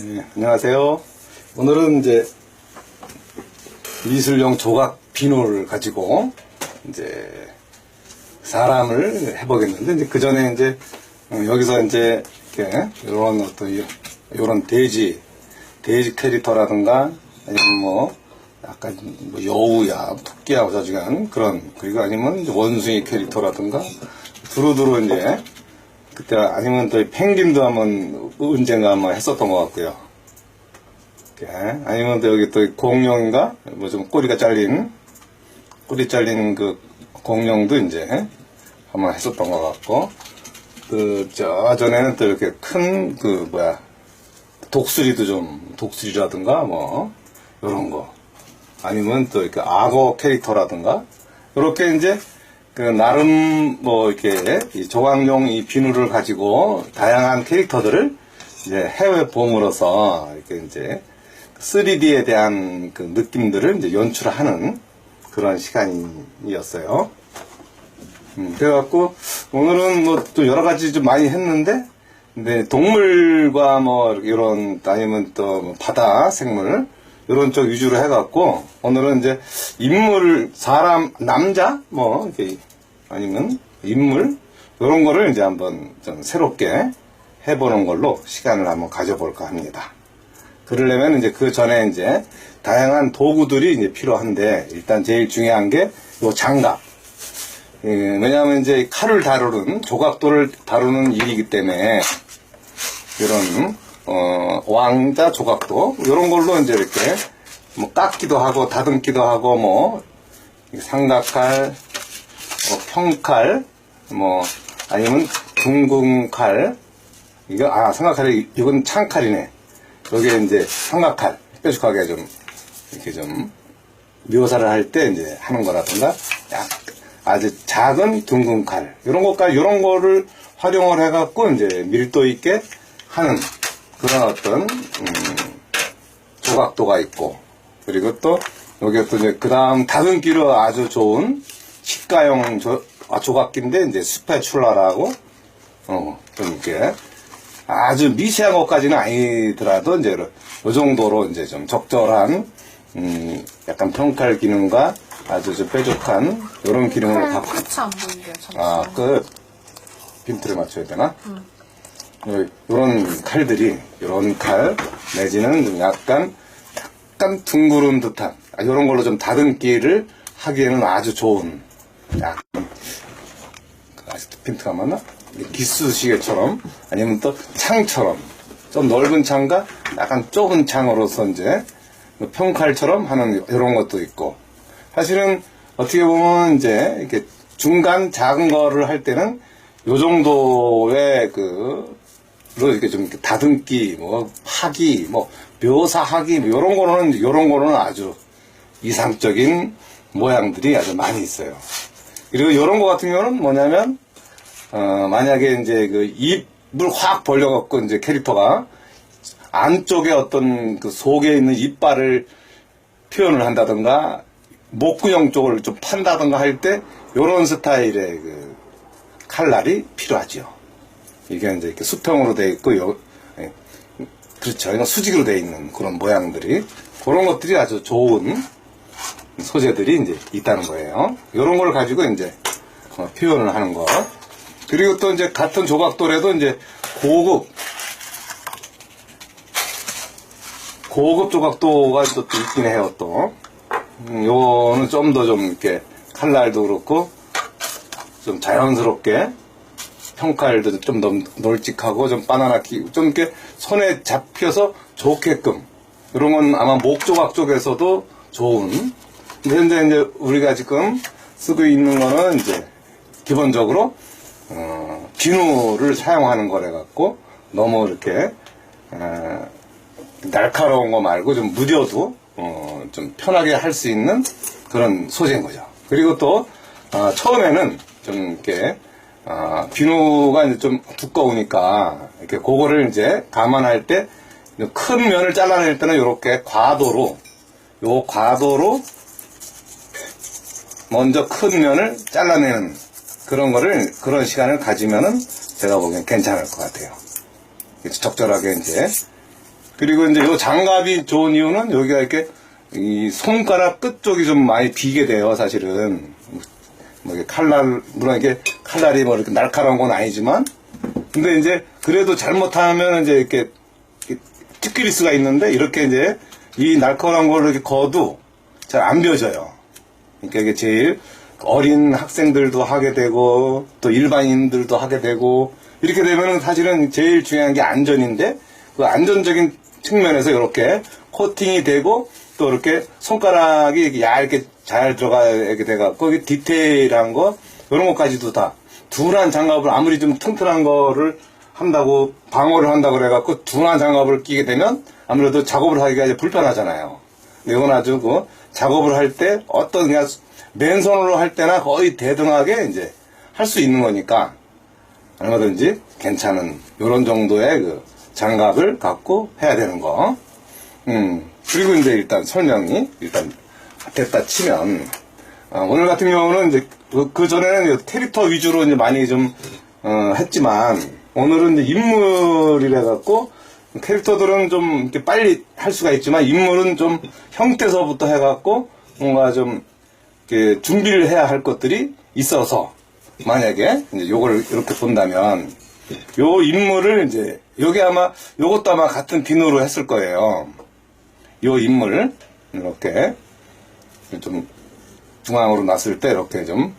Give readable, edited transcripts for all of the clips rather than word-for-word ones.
네, 안녕하세요. 오늘은 이제 미술용 조각 비누를 가지고 이제 사람을 해보겠는데, 이제 그 전에 이제 여기서 이제 이렇게 이런 어떤 이런 돼지 캐릭터라든가 아니면 뭐 약간 뭐 여우야 토끼하고 자주간 그런, 그리고 아니면 이제 원숭이 캐릭터라든가 두루두루 이제 그때 아니면 또 펭귄도 한번 언젠가 한번 했었던 것 같고요. 아니면 또 여기 또 공룡인가 뭐 좀 꼬리 잘린 그 공룡도 이제 한번 했었던 것 같고, 그 전에는 또 이렇게 큰 그 독수리라든가 뭐 이런 거, 아니면 또 이렇게 악어 캐릭터라든가 이렇게 이제 그 나름 뭐 이렇게 이 조각용 이 비누를 가지고 다양한 캐릭터들을 이제 해외 봄으로서 이렇게 이제 3D에 대한 그 느낌들을 이제 연출하는 그런 시간이었어요. 그래갖고 오늘은 뭐 또 여러 가지 좀 많이 했는데, 근데 동물과 뭐 이런 아니면 또 뭐 바다 생물 이런 쪽 위주로 해갖고, 오늘은 이제 인물, 사람, 남자 뭐 이렇게 아니면 인물 이런 거를 이제 한번 좀 새롭게 해보는 걸로 시간을 한번 가져볼까 합니다. 그러려면 이제 그 전에 이제 다양한 도구들이 이제 필요한데, 일단 제일 중요한 게 요 장갑. 왜냐하면 이제 칼을 다루는, 조각도를 다루는 일이기 때문에 이런 왕자 조각도 이런 걸로 이제 이렇게 뭐 깎기도 하고 다듬기도 하고 뭐 삼각칼, 뭐 평칼, 뭐 아니면 둥근 칼, 삼각칼이 이건 창칼이네. 여기에 이제 삼각칼 뾰족하게 좀 이렇게 좀 묘사를 할 때 이제 하는 거라든가, 아주 작은 둥근 칼 이런 거를 활용을 해갖고 이제 밀도 있게 하는 그런 어떤 조각도가 있고, 그리고 또 여기 또 이제 그 다음 다듬기로 아주 좋은 식가용 조각기인데, 이제 스패출라라고 좀 이렇게 아주 미세한 것까지는 아니더라도 이제 이 정도로 이제 좀 적절한 약간 평칼 기능과 아주 좀 뾰족한 이런 기능을 갖고. 끝이 안 보이게요. 끝 핀트를 맞춰야 되나? 이런 칼들이, 이런 칼 내지는 좀 약간 둥그런 듯한 이런 걸로 좀 다듬기를 하기에는 아주 좋은, 약간 아직도 핀트가 맞나? 기스 시계처럼 아니면 또 창처럼 좀 넓은 창과 약간 좁은 창으로서 이제 평칼처럼 하는 이런 것도 있고, 사실은 어떻게 보면 이제 이렇게 중간 작은 거를 할 때는 요 정도의 로 이렇게 좀 다듬기, 뭐 하기, 뭐 묘사하기, 뭐 요런 거는 아주 이상적인 모양들이 아주 많이 있어요. 그리고 요런 거 같은 경우는 뭐냐면 만약에 이제 그 입을 확 벌려갖고 이제 캐릭터가 안쪽에 어떤 그 속에 있는 이빨을 표현을 한다든가 목구녕 쪽을 좀 판다든가 할 때 요런 스타일의 그 칼날이 필요하죠. 이게 이제 이렇게 수평으로 되어 있고, 그렇죠. 이건 수직으로 되어 있는 그런 모양들이, 그런 것들이 아주 좋은 소재들이 이제 있다는 거예요. 요런 걸 가지고 이제 표현을 하는 거. 그리고 또 이제 같은 조각도라도 이제 고급 조각도가 또 있긴 해요, 또. 요거는 좀 더 좀 이렇게 칼날도 그렇고, 좀 자연스럽게, 평칼도 좀 더 널찍하고, 좀 바나나키, 좀 이렇게 손에 잡혀서 좋게끔. 이런 건 아마 목조각 쪽에서도 좋은. 근데 현재 이제 우리가 지금 쓰고 있는 거는 이제 기본적으로 비누를 사용하는 거래 갖고, 너무 이렇게 날카로운 거 말고 좀 무뎌도 좀 편하게 할 수 있는 그런 소재인 거죠. 그리고 또 처음에는 좀 이렇게 비누가 이제 좀 두꺼우니까 이렇게 그거를 이제 감안할 때 큰 면을 잘라낼 때는 이렇게 과도로 먼저 큰 면을 잘라내는 그런 시간을 가지면은 제가 보기엔 괜찮을 것 같아요. 적절하게 이제 그리고 이제 요 장갑이 좋은 이유는 여기가 이렇게 이 손가락 끝 쪽이 좀 많이 비게 돼요, 사실은. 뭐 이게 물론 이게 칼날이 뭐 이렇게 날카로운 건 아니지만, 근데 이제 그래도 잘못하면 이제 이렇게 찢길 수가 있는데, 이렇게 이제 이 날카로운 걸 이렇게 거도 잘 안 벼져요. 그러니까 이게 제일 어린 학생들도 하게 되고, 또 일반인들도 하게 되고, 이렇게 되면은 사실은 제일 중요한 게 안전인데, 그 안전적인 측면에서 이렇게 코팅이 되고, 또 이렇게 손가락이 이렇게 얇게 잘 들어가게 돼갖고, 디테일한 거, 이런 것까지도 다, 둔한 장갑을 아무리 좀 튼튼한 거를 한다고, 방어를 한다고 그래갖고, 둔한 장갑을 끼게 되면, 아무래도 작업을 하기가 이제 불편하잖아요. 이건 아주 그, 작업을 할 때, 어떤, 그냥, 맨손으로 할 때나 거의 대등하게 이제, 할 수 있는 거니까, 얼마든지 괜찮은, 요런 정도의 그, 장갑을 갖고 해야 되는 거. 그리고 이제 일단 설명이 일단 됐다 치면, 오늘 같은 경우는 이제 그 전에는 캐릭터 위주로 이제 많이 좀, 했지만, 오늘은 이제 인물이라 갖고, 캐릭터들은 좀 이렇게 빨리 할 수가 있지만, 인물은 좀 형태서부터 해갖고, 뭔가 좀, 이렇게 준비를 해야 할 것들이 있어서, 만약에 이제 요걸 이렇게 본다면, 요 인물을 이제, 요것도 아마 같은 비누로 했을 거예요. 요 인물, 이렇게, 좀, 중앙으로 놨을 때, 이렇게 좀,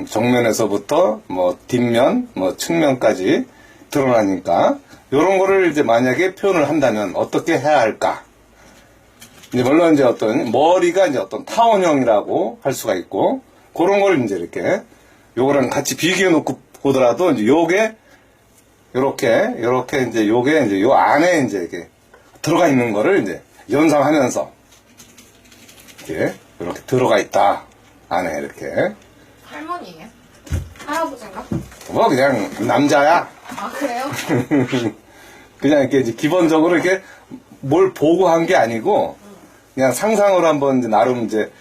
정면에서부터, 뭐, 뒷면, 뭐, 측면까지 드러나니까, 요런 거를 이제 만약에 표현을 한다면, 어떻게 해야 할까? 이제, 물론 이제 머리가 이제 어떤 타원형이라고 할 수가 있고, 그런 걸 이제 이렇게, 요거랑 같이 비교해 놓고 보더라도, 이제 요게, 요렇게 이제 요게 이제 요 안에 이제 이렇게 들어가 있는 거를 이제 연상하면서 이렇게 들어가 있다. 안에 이렇게. 할머니예요? 할아버지인가? 뭐 그냥 남자야. 아, 그래요? 그냥 이렇게 이제 기본적으로 이렇게 뭘 보고 한 게 아니고 그냥 상상으로 한번 이제 나름 이제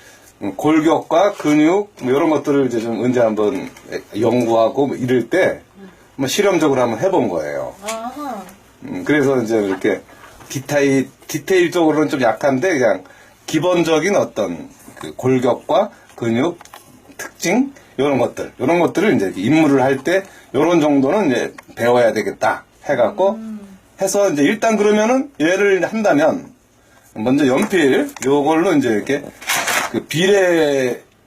골격과 근육 뭐 이런 것들을 이제 좀 언제 한번 연구하고 뭐 이럴 때 뭐 실험적으로 한번 해본 거예요. 아하. 그래서 이제 이렇게 디테일적으로는 좀 약한데 그냥 기본적인 어떤 그 골격과 근육 특징 이런 것들을 이제 인물을 할 때 이런 정도는 이제 배워야 되겠다 해갖고 해서 이제 일단 그러면은 얘를 한다면 먼저 연필 요걸로 이제 이렇게 그 비례랄까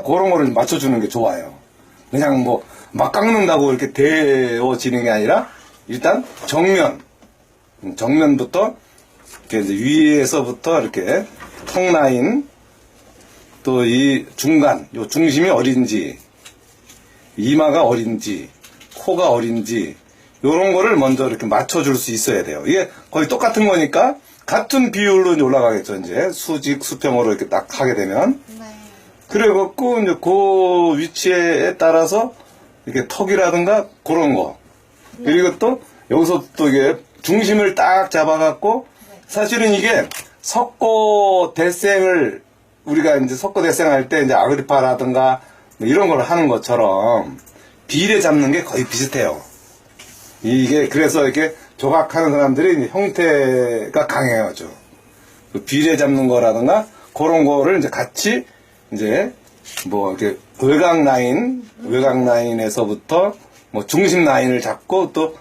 그런 거를 맞춰주는 게 좋아요. 그냥 뭐 막 깎는다고 이렇게 되어지는 게 아니라 일단 정면부터 이렇게 이제 위에서부터 이렇게 턱 라인 또 이 중간 요 중심이 어딘지 이마가 어딘지 코가 어딘지 요런 거를 먼저 이렇게 맞춰줄 수 있어야 돼요. 이게 거의 똑같은 거니까 같은 비율로 이제 올라가겠죠. 이제 수직 수평으로 이렇게 딱 하게 되면 네. 그래갖고 이제 그 위치에 따라서 이렇게 턱이라든가 그런 거. 그리고 또 여기서 또 이게 중심을 딱 잡아갖고 사실은 이게 석고 대생을 우리가 이제 석고 대생할 때 이제 아그리파라든가 이런 걸 하는 것처럼 비례 잡는 게 거의 비슷해요. 이게 그래서 이렇게 조각하는 사람들이 형태가 강해요. 그 비례 잡는 거라든가 그런 거를 이제 같이 이제 뭐 이렇게 외곽 라인에서부터 뭐 중심 라인을 잡고 또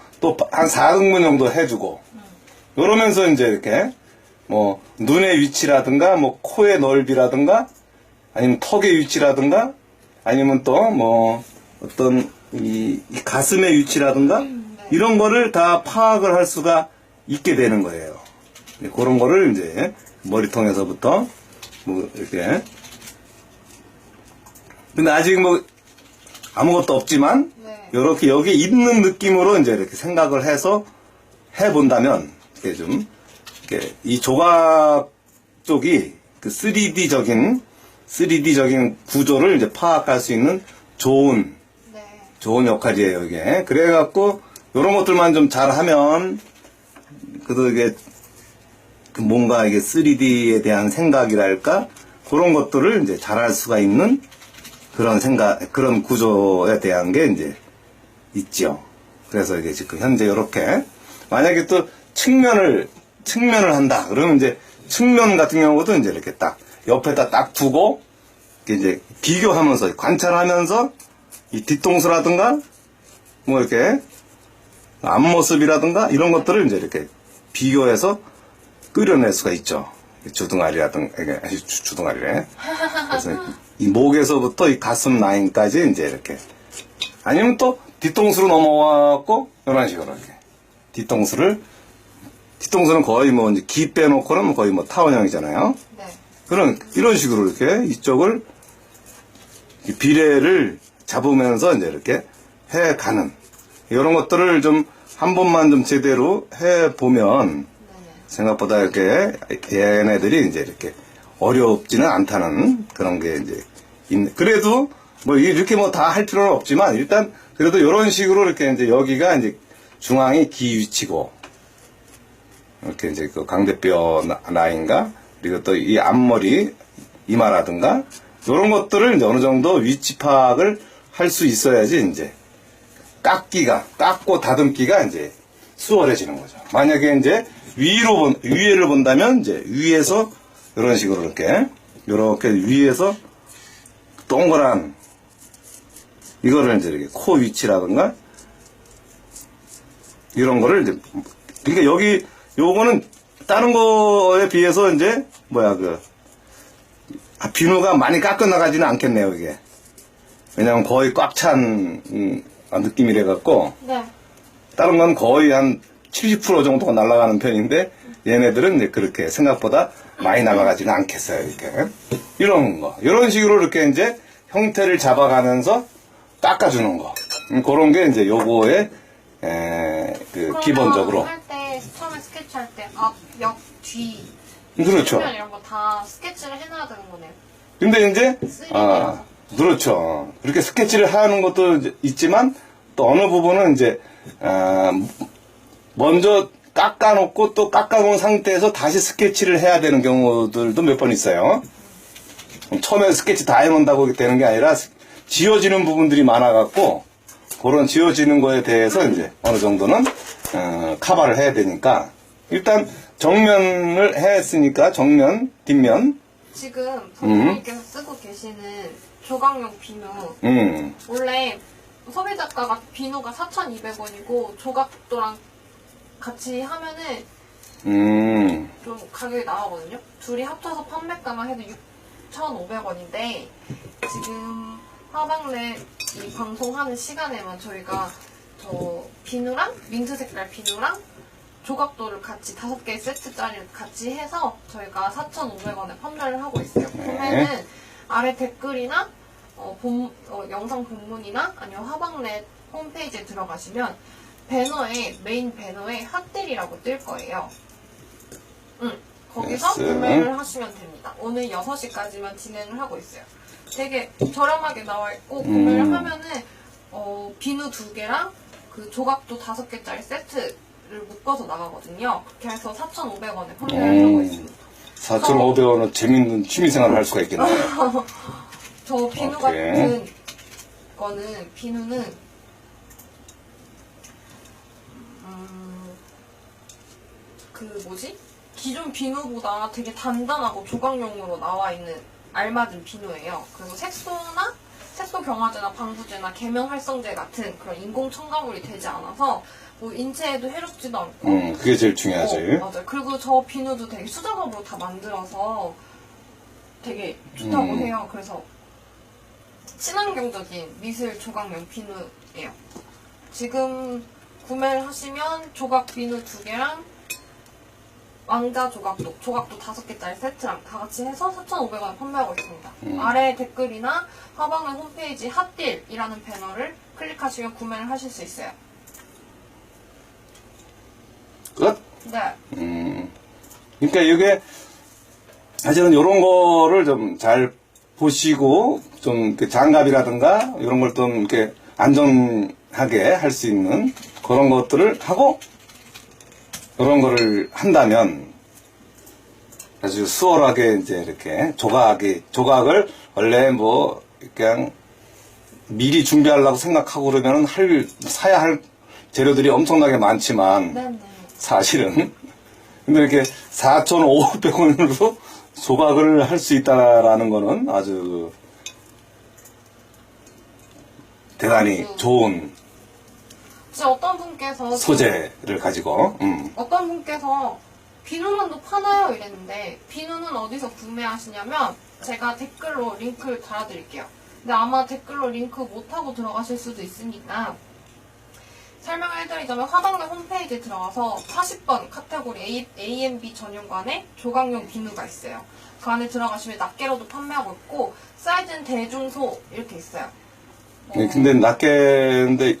한 4등분 정도 해주고 이러면서 이제 이렇게 뭐 눈의 위치라든가 뭐 코의 넓이라든가 아니면 턱의 위치라든가 아니면 또 뭐 어떤 이 가슴의 위치라든가 이런 거를 다 파악을 할 수가 있게 되는 거예요. 그런 거를 이제 머리통에서부터 뭐 이렇게 근데 아직 뭐 아무것도 없지만 이렇게 여기 있는 느낌으로 이제 이렇게 생각을 해서 해본다면 이렇게 좀 이렇게 이 조각 쪽이 그 3D적인 구조를 이제 파악할 수 있는 좋은 역할이에요, 이게. 그래갖고, 요런 것들만 좀 잘하면, 그래도 이게, 뭔가 이게 3D에 대한 생각이랄까? 그런 것들을 이제 잘할 수가 있는 그런 구조에 대한 게 이제 있죠. 그래서 이게 지금 현재 요렇게. 만약에 또 측면을 한다. 그러면 이제 측면 같은 경우도 이제 이렇게 딱 옆에다 딱 두고 이제 비교하면서 관찰하면서 이 뒤통수라든가 뭐 이렇게 앞모습이라든가 이런 것들을 이제 이렇게 비교해서 끓여낼 수가 있죠. 주둥아리라든가 주둥아리래. 그래서 이 목에서부터 이 가슴 라인까지 이제 이렇게 아니면 또 뒤통수로 넘어와갖고 이런 식으로 이렇게 뒤통수는 거의 뭐 이제 기 빼놓고는 거의 뭐 타원형이잖아요. 네. 이런 식으로 이렇게 이쪽을 비례를 잡으면서 이제 이렇게 해가는 이런 것들을 좀 한 번만 좀 제대로 해보면 네네. 생각보다 이렇게 얘네들이 이제 이렇게 어렵지는 않다는 그런 게 이제 있네. 그래도 뭐 이렇게 뭐 다 할 필요는 없지만 일단 그래도 이런 식으로 이렇게 이제 여기가 이제 중앙이 기 위치고 이렇게 이제 그 광대뼈 라인과 그리고 또 이 앞머리 이마라든가 이런 것들을 이제 어느 정도 위치 파악을 할 수 있어야지 이제 깎고 다듬기가 이제 수월해지는 거죠. 만약에 이제 위를 본다면 이제 위에서 이런 식으로 이렇게 위에서 동그란 이거를 이제 이렇게 코 위치라든가 이런 거를 이제 그러니까 요거는 다른 거에 비해서 이제 비누가 많이 깎여 나가지는 않겠네요, 이게. 왜냐면 거의 꽉 찬 느낌이래 갖고 네. 다른 건 거의 한 70% 정도가 날아가는 편인데 얘네들은 이제 그렇게 생각보다 많이 날아가지는 않겠어요, 이렇게. 이런 식으로 이렇게 이제 형태를 잡아가면서 깎아주는 거. 그런 게 이제 요거의 기본적으로. 할 때, 처음에 스케치할 때 앞, 옆, 뒤, 그렇죠. 측면 이런 거 다 스케치를 해놔야 되는 거네요. 근데 이제, 3D라서. 그렇죠. 그렇게 스케치를 하는 것도 이제 있지만, 또 어느 부분은 이제, 먼저 깎아놓고 또 깎아놓은 상태에서 다시 스케치를 해야 되는 경우들도 몇 번 있어요. 처음에 스케치 다 해놓는다고 되는 게 아니라, 지워지는 부분들이 많아갖고, 그런 지워지는 거에 대해서 이제 어느 정도는, 커버를 해야 되니까, 일단 정면을 했으니까 정면, 뒷면, 지금 부모님께서 쓰고 계시는 조각용 비누. 원래 소비 작가가 비누가 4,200원이고 조각도랑 같이 하면은 좀 가격이 나가거든요. 둘이 합쳐서 판매가만 해도 6,500원인데 지금 화방랩 이 방송하는 시간에만 저희가 저 비누랑 민트 색깔 비누랑 조각도를 같이 5개 세트짜리를 같이 해서 저희가 4,500원에 판매를 하고 있어요. 보면은 아래 댓글이나 영상 본문이나 아니면 화방넷 홈페이지에 들어가시면 메인 배너에 핫딜이라고 뜰 거예요. 거기서 구매를 하시면 됩니다. 오늘 6시까지만 진행을 하고 있어요. 되게 저렴하게 나와 있고 구매를 하면은 비누 2개랑 그 조각도 5개짜리 세트를 묶어서 나가거든요. 그렇게 해서 4,500원에 판매를 하고 있습니다. 4,500원은 재밌는 취미생활을 할 수가 있겠네요. 저 비누 같은 거는 비누는 기존 비누보다 되게 단단하고 조각용으로 나와 있는 알맞은 비누예요. 그리고 색소 경화제나 방부제나 계면 활성제 같은 그런 인공 첨가물이 되지 않아서 뭐 인체에도 해롭지도 않고. 그게 제일 중요하죠. 맞아요. 그리고 저 비누도 되게 수작업으로 다 만들어서 되게 좋다고 해요. 그래서 친환경적인 미술 조각용 비누예요. 지금 구매를 하시면 조각 비누 2개랑 왕자 조각도 5개짜리 세트랑 다 같이 해서 4,500원에 판매하고 있습니다. 아래 댓글이나 화방의 홈페이지 핫딜이라는 배너를 클릭하시면 구매를 하실 수 있어요. 끝? 네. 그러니까 이게 사실은 이런 거를 좀 잘 보시고 좀 장갑이라든가 이런 걸 좀 이렇게 안전하게 할 수 있는 그런 것들을 하고 이런 거를 한다면 아주 수월하게 이제 이렇게 조각을 원래 뭐 그냥 미리 준비하려고 생각하고 그러면은 사야 할 재료들이 엄청나게 많지만 네네. 사실은. 근데 이렇게 4,500원으로 조각을 할 수 있다라는 거는 아주 대단히 좋은 진짜 어떤 분께서 소재를 가지고, 어떤 분께서 비누만도 파나요? 이랬는데 비누는 어디서 구매하시냐면 제가 댓글로 링크를 달아드릴게요. 근데 아마 댓글로 링크 못하고 들어가실 수도 있으니까 설명을 해드리자면 화방대 홈페이지에 들어가서 40번 카테고리 A&B 전용관에 조각용 비누가 있어요. 그 안에 들어가시면 낱개로도 판매하고 있고 사이즈는 대중소 이렇게 있어요. 근데 낱개인데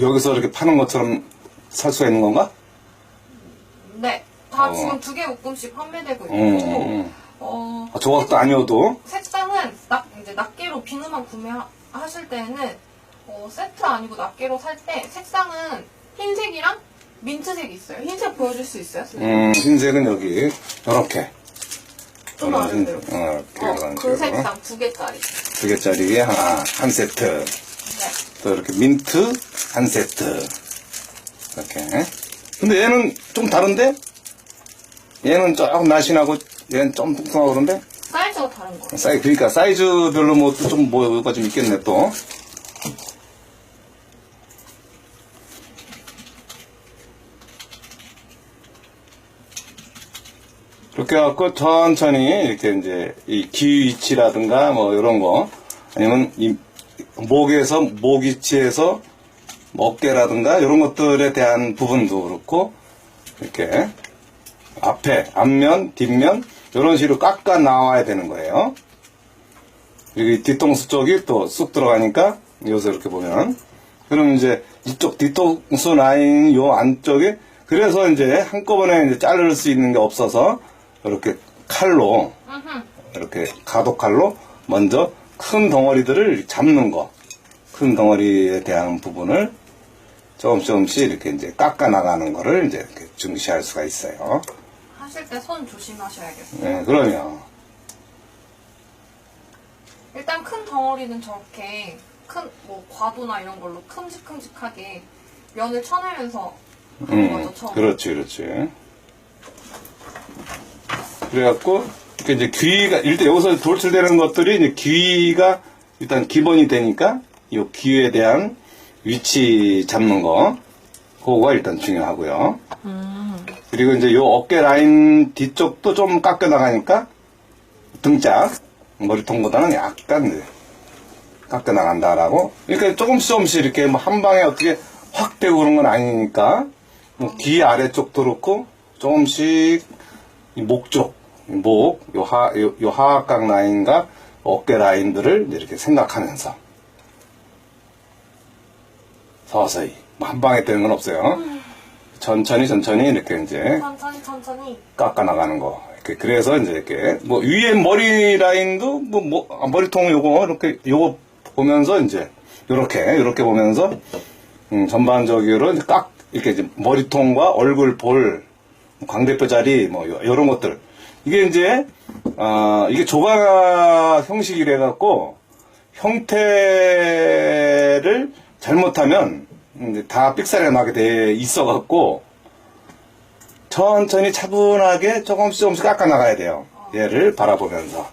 여기서 이렇게 파는 것처럼 살 수가 있는 건가? 네, 다 지금 2개 묶음씩 판매되고 있고 조각도 아니어도 색상은 이제 낱개로 비누만 구매하실 때는 세트 아니고 낱개로 살 때 색상은 흰색이랑 민트색이 있어요. 흰색 보여줄 수 있어요? 선생님? 흰색은 여기 이렇게 좀 아는데요. 그 색상 2개짜리. 2개짜리에 한 세트. 네. 또 이렇게 민트 한 세트. 이렇게. 근데 얘는 좀 다른데? 얘는 조금 날씬하고 얘는 좀 뚱뚱하고 그런데? 사이즈가 다른 거예요. 그러니까 사이즈별로 뭐가 좀 있겠네 또. 그렇게 해갖고 천천히 이렇게 이제 이 귀 위치라든가 뭐 이런 거 아니면 이 목에서 목 위치에서 어깨라든가 이런 것들에 대한 부분도 그렇고 이렇게 앞면 뒷면 이런 식으로 깎아 나와야 되는 거예요. 여기 뒤통수 쪽이 또 쑥 들어가니까 여기서 이렇게 보면 그럼 이제 이쪽 뒤통수 라인 요 안쪽에 그래서 이제 한꺼번에 이제 자를 수 있는 게 없어서 이렇게 칼로 이렇게 가독칼로 먼저 큰 덩어리들을 잡는 거, 큰 덩어리에 대한 부분을 조금씩 이렇게 이제 깎아 나가는 거를 이제 이렇게 중시할 수가 있어요. 하실 때 손 조심하셔야겠어요. 네, 그럼요. 일단 큰 덩어리는 저렇게 큰 뭐 과도나 이런 걸로 큼직큼직하게 면을 쳐내면서 하는 거죠. 처음에. 그렇지. 그래갖고 이렇게 이제 귀가 일단 여기서 돌출되는 것들이 이제 귀가 일단 기본이 되니까 이 귀에 대한 위치 잡는 거 그거가 일단 중요하고요. 그리고 이제 요 어깨 라인 뒤쪽도 좀 깎여 나가니까 등짝 머리통보다는 약간 이제 깎여 나간다라고. 그러니까 조금씩 이렇게 뭐 한 방에 어떻게 확 되고 그런 건 아니니까 뭐 귀 아래쪽도 그렇고 조금씩 이 목 쪽, 요 하악각 라인과 어깨 라인들을 이렇게 생각하면서 서서히 뭐 한 방에 되는 건 없어요. 천천히 이렇게 이제 천천히 깎아 나가는 거. 이렇게 그래서 이제 이렇게 뭐 위에 머리 라인도 머리통 이렇게 보면서 이제 요렇게 보면서 전반적으로 이제 이렇게 이제 머리통과 얼굴 볼 광대뼈 자리 뭐 이런 것들 이게 이제 이게 조각 형식이래 갖고 형태를 잘못하면 이제 다 삑사리가 나게 돼 있어 갖고 천천히 차분하게 조금씩 깎아 나가야 돼요. 얘를 바라보면서.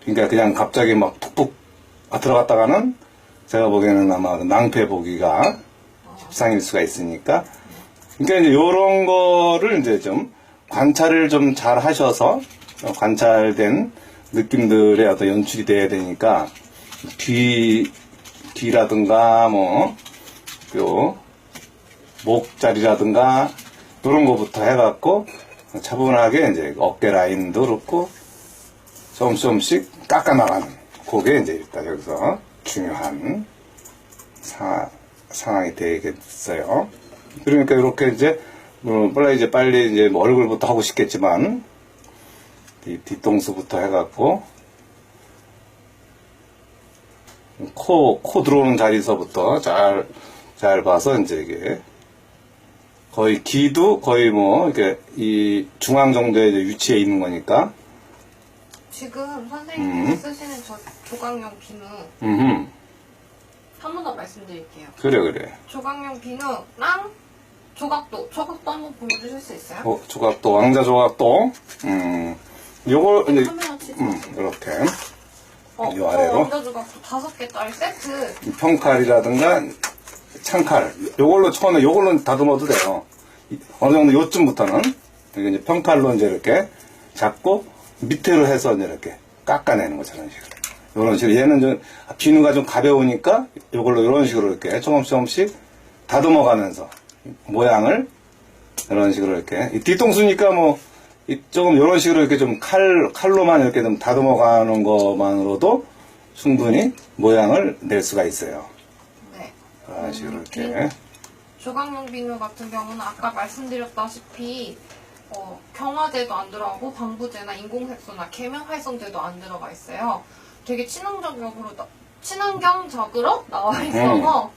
그러니까 그냥 갑자기 막 푹푹 들어갔다가는 제가 보기에는 아마 낭패 보기가 십상일 수가 있으니까. 그러니까 이제 요런 거를 이제 좀 관찰을 좀 잘 하셔서 관찰된 느낌들의 어떤 연출이 돼야 되니까 귀라든가 목자리라든가 이런 거부터 해갖고 차분하게 이제 어깨 라인도 그렇고 조금씩 깎아 나가는 그게 이제 일단 여기서 중요한 상황이 되겠어요. 그러니까 이렇게 이제 빨리 이제 뭐 얼굴부터 하고 싶겠지만 뒤통수부터 해갖고 코 들어오는 자리서부터 잘 봐서 이제 이게 거의 귀도 거의 이렇게 이 중앙 정도의 위치에 있는 거니까. 지금 선생님이 쓰시는 저 조각용 비누 한 번 더 말씀드릴게요. 그래. 조각용 비누랑 조각도 한번 보여주실 수 있어요? 조각도, 왕자 조각도. 요걸, 이제, 카메라 치즈. 이렇게. 요 아래로. 왕자 조각도 5개짜리 세트. 평칼이라든가, 창칼. 요걸로 처음에, 요걸로 다듬어도 돼요. 어느 정도 요쯤부터는. 이게 이제 평칼로 이제 이렇게 잡고, 밑으로 해서 이제 이렇게 깎아내는 거, 저런 식으로. 이런 식으로. 얘는 좀, 비누가 좀 가벼우니까, 요걸로 이런 식으로 이렇게 조금씩 다듬어 가면서, 모양을, 이런 식으로 이렇게. 뒤통수니까 뭐, 조금 이런 식으로 이렇게 좀 칼로만 이렇게 좀 다듬어 가는 것만으로도 충분히 모양을 낼 수가 있어요. 네. 이런 식으로 이렇게. 조각용 비누 같은 경우는 아까 말씀드렸다시피 경화제도 안 들어가고 방부제나 인공색소나 계면 활성제도 안 들어가 있어요. 되게 친환경적으로 나와 있어서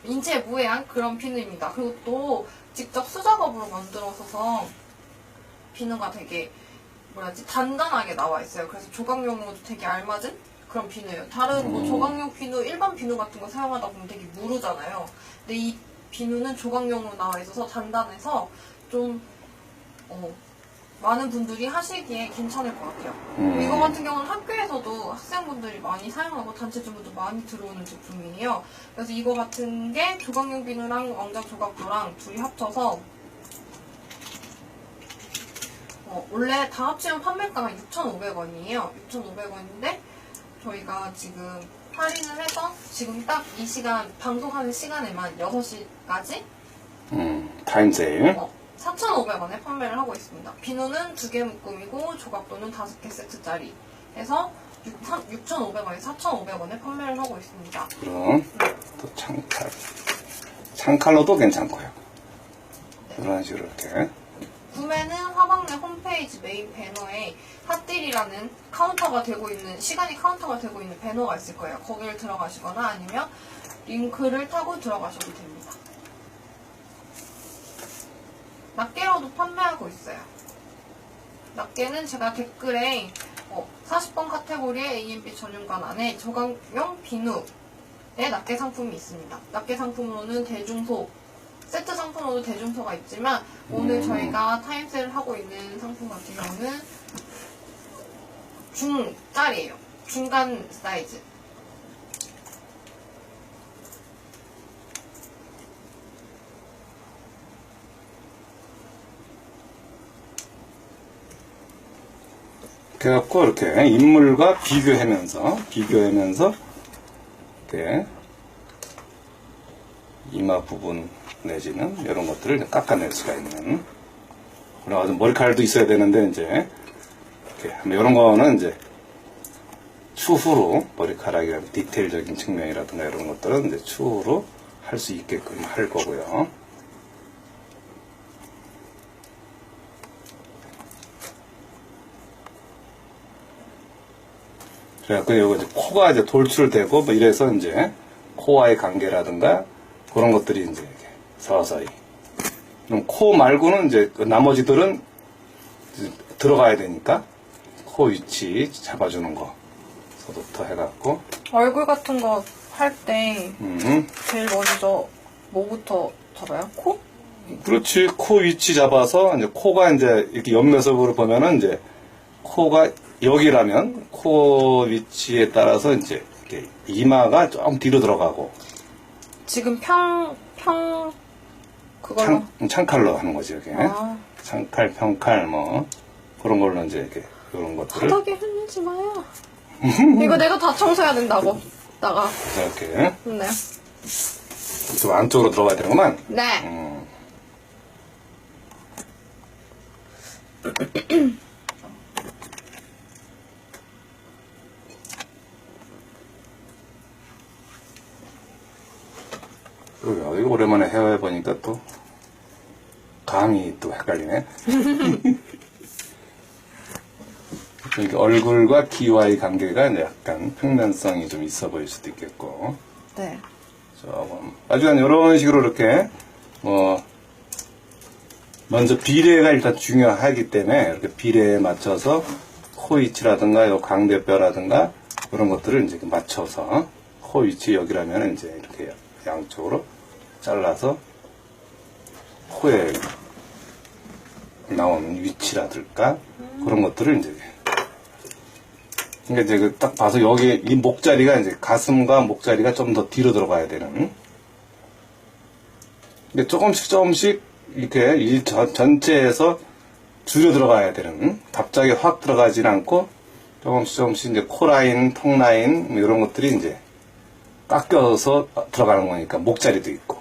인체에 무해한 그런 비누입니다. 그리고 또 직접 수작업으로 만들어서 비누가 되게 단단하게 나와 있어요. 그래서 조각용으로도 되게 알맞은 그런 비누예요. 다른 뭐 조각용 비누, 일반 비누 같은 거 사용하다 보면 되게 무르잖아요. 근데 이 비누는 조각용으로 나와 있어서 단단해서 좀 많은 분들이 하시기에 괜찮을 것 같아요. 이거 같은 경우는 학교에서도 학생분들이 많이 사용하고 단체 주문도 많이 들어오는 제품이에요. 그래서 이거 같은 게 조각용 비누랑 왕자 조각도랑 둘이 합쳐서 원래 다 합치면 판매가가 6,500원이에요. 6,500원인데 저희가 지금 할인을 해서 지금 딱 이 시간 방송하는 시간에만 6시까지 타임 세일. 4,500원에 판매를 하고 있습니다. 비누는 2개 묶음이고 조각도는 5개 세트짜리 해서 6,500원에 4,500원에 판매를 하고 있습니다. 그럼 또 창칼. 창칼로도 괜찮고요. 이런 식으로 이렇게. 구매는 화방내 홈페이지 메인 배너에 핫딜이라는 카운터가 되고 있는, 시간이 카운터가 되고 있는 배너가 있을 거예요. 거기를 들어가시거나 아니면 링크를 타고 들어가셔도 됩니다. 낱개로도 판매하고 있어요. 낱개는 제가 댓글에 40번 카테고리의 A&B 전용관 안에 조각용 비누의 낱개 상품이 있습니다. 낱개 상품으로는 대중소, 세트 상품으로도 대중소가 있지만 오늘 저희가 타임세일을 하고 있는 상품 같은 경우는 중짜리예요. 중간 사이즈. 그래갖고 이렇게 인물과 비교하면서 이렇게 이마 부분 내지는 이런 것들을 깎아낼 수가 있는. 그래가지고 머리카락도 있어야 되는데 이제 이렇게 이런 거는 이제 추후로 머리카락이라든가 디테일적인 측면이라든가 이런 것들은 이제 추후로 할 수 있게끔 할 거고요. 그래갖고 요거 이제 코가 이제 돌출되고 뭐 이래서 이제 코와의 관계라든가 그런 것들이 이제 이렇게 서서히. 그럼 코 말고는 이제 나머지들은 이제 들어가야 되니까 코 위치 잡아주는 거서부터 해갖고. 얼굴 같은 거 할 때 제일 먼저 뭐부터 잡아요? 코? 그렇지. 코 위치 잡아서 이제 코가 이제 이렇게 옆모습으로 보면은 이제 코가 여기라면 코 위치에 따라서 이제 이렇게 이마가 좀 뒤로 들어가고. 지금 그걸로? 창칼로 하는 거지, 이렇게. 아. 창칼, 평칼, 뭐, 그런 걸로 이제 이렇게, 이런 것들을. 바닥에 흘리지 마요. 이거 내가 다 청소해야 된다고. 나가. 이렇게. 네. 좀 안쪽으로 들어가야 되는구만. 네. 이거 오랜만에 해보니까 또, 감이 또 헷갈리네. 그러니까 얼굴과 귀와의 관계가 약간 평면성이 좀 있어 보일 수도 있겠고. 네. 조금, 아주 이런 식으로 이렇게, 먼저 비례가 일단 중요하기 때문에, 이렇게 비례에 맞춰서 코 위치라든가, 요 광대뼈라든가, 그런 것들을 이제 맞춰서, 코 위치 여기라면 이제 이렇게 양쪽으로 잘라서 코에 나오는 위치라든가 그런 것들을 이제 그러니까 이제 딱 봐서 여기 이 목자리가 이제 가슴과 목자리가 좀 더 뒤로 들어가야 되는. 근데 조금씩 이렇게 이 전체에서 줄여 들어가야 되는. 갑자기 확 들어가진 않고 조금씩 이제 코라인, 턱라인 뭐 이런 것들이 이제 깎여서 들어가는 거니까 목자리도 있고.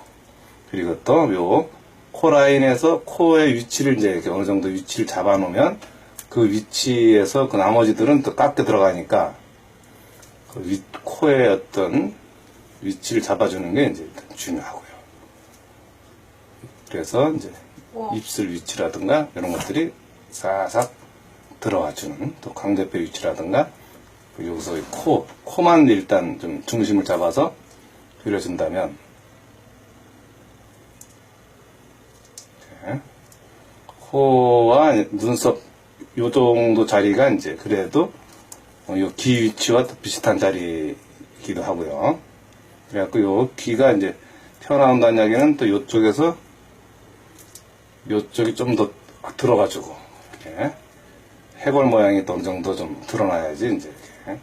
그리고 또 요 코라인에서 코의 위치를 이제 이렇게 어느 정도 위치를 잡아 놓으면 그 위치에서 그 나머지들은 또 깎여 들어가니까 그 코의 어떤 위치를 잡아주는 게 이제 중요하고요. 그래서 이제 와. 입술 위치라든가 이런 것들이 싹싹 들어와주는 또 광대뼈 위치라든가 여기서 코만 일단 좀 중심을 잡아서 그려준다면 이렇게 코와 눈썹 요 정도 자리가 이제 그래도 요 귀 위치와 또 비슷한 자리이기도 하고요. 그래갖고 요 귀가 이제 튀어나온다는 이야기는 또 요쪽에서 요쪽이 좀 더 들어가지고 이렇게 해골 모양이 또 어느 정도 좀 드러나야지 이제 이렇게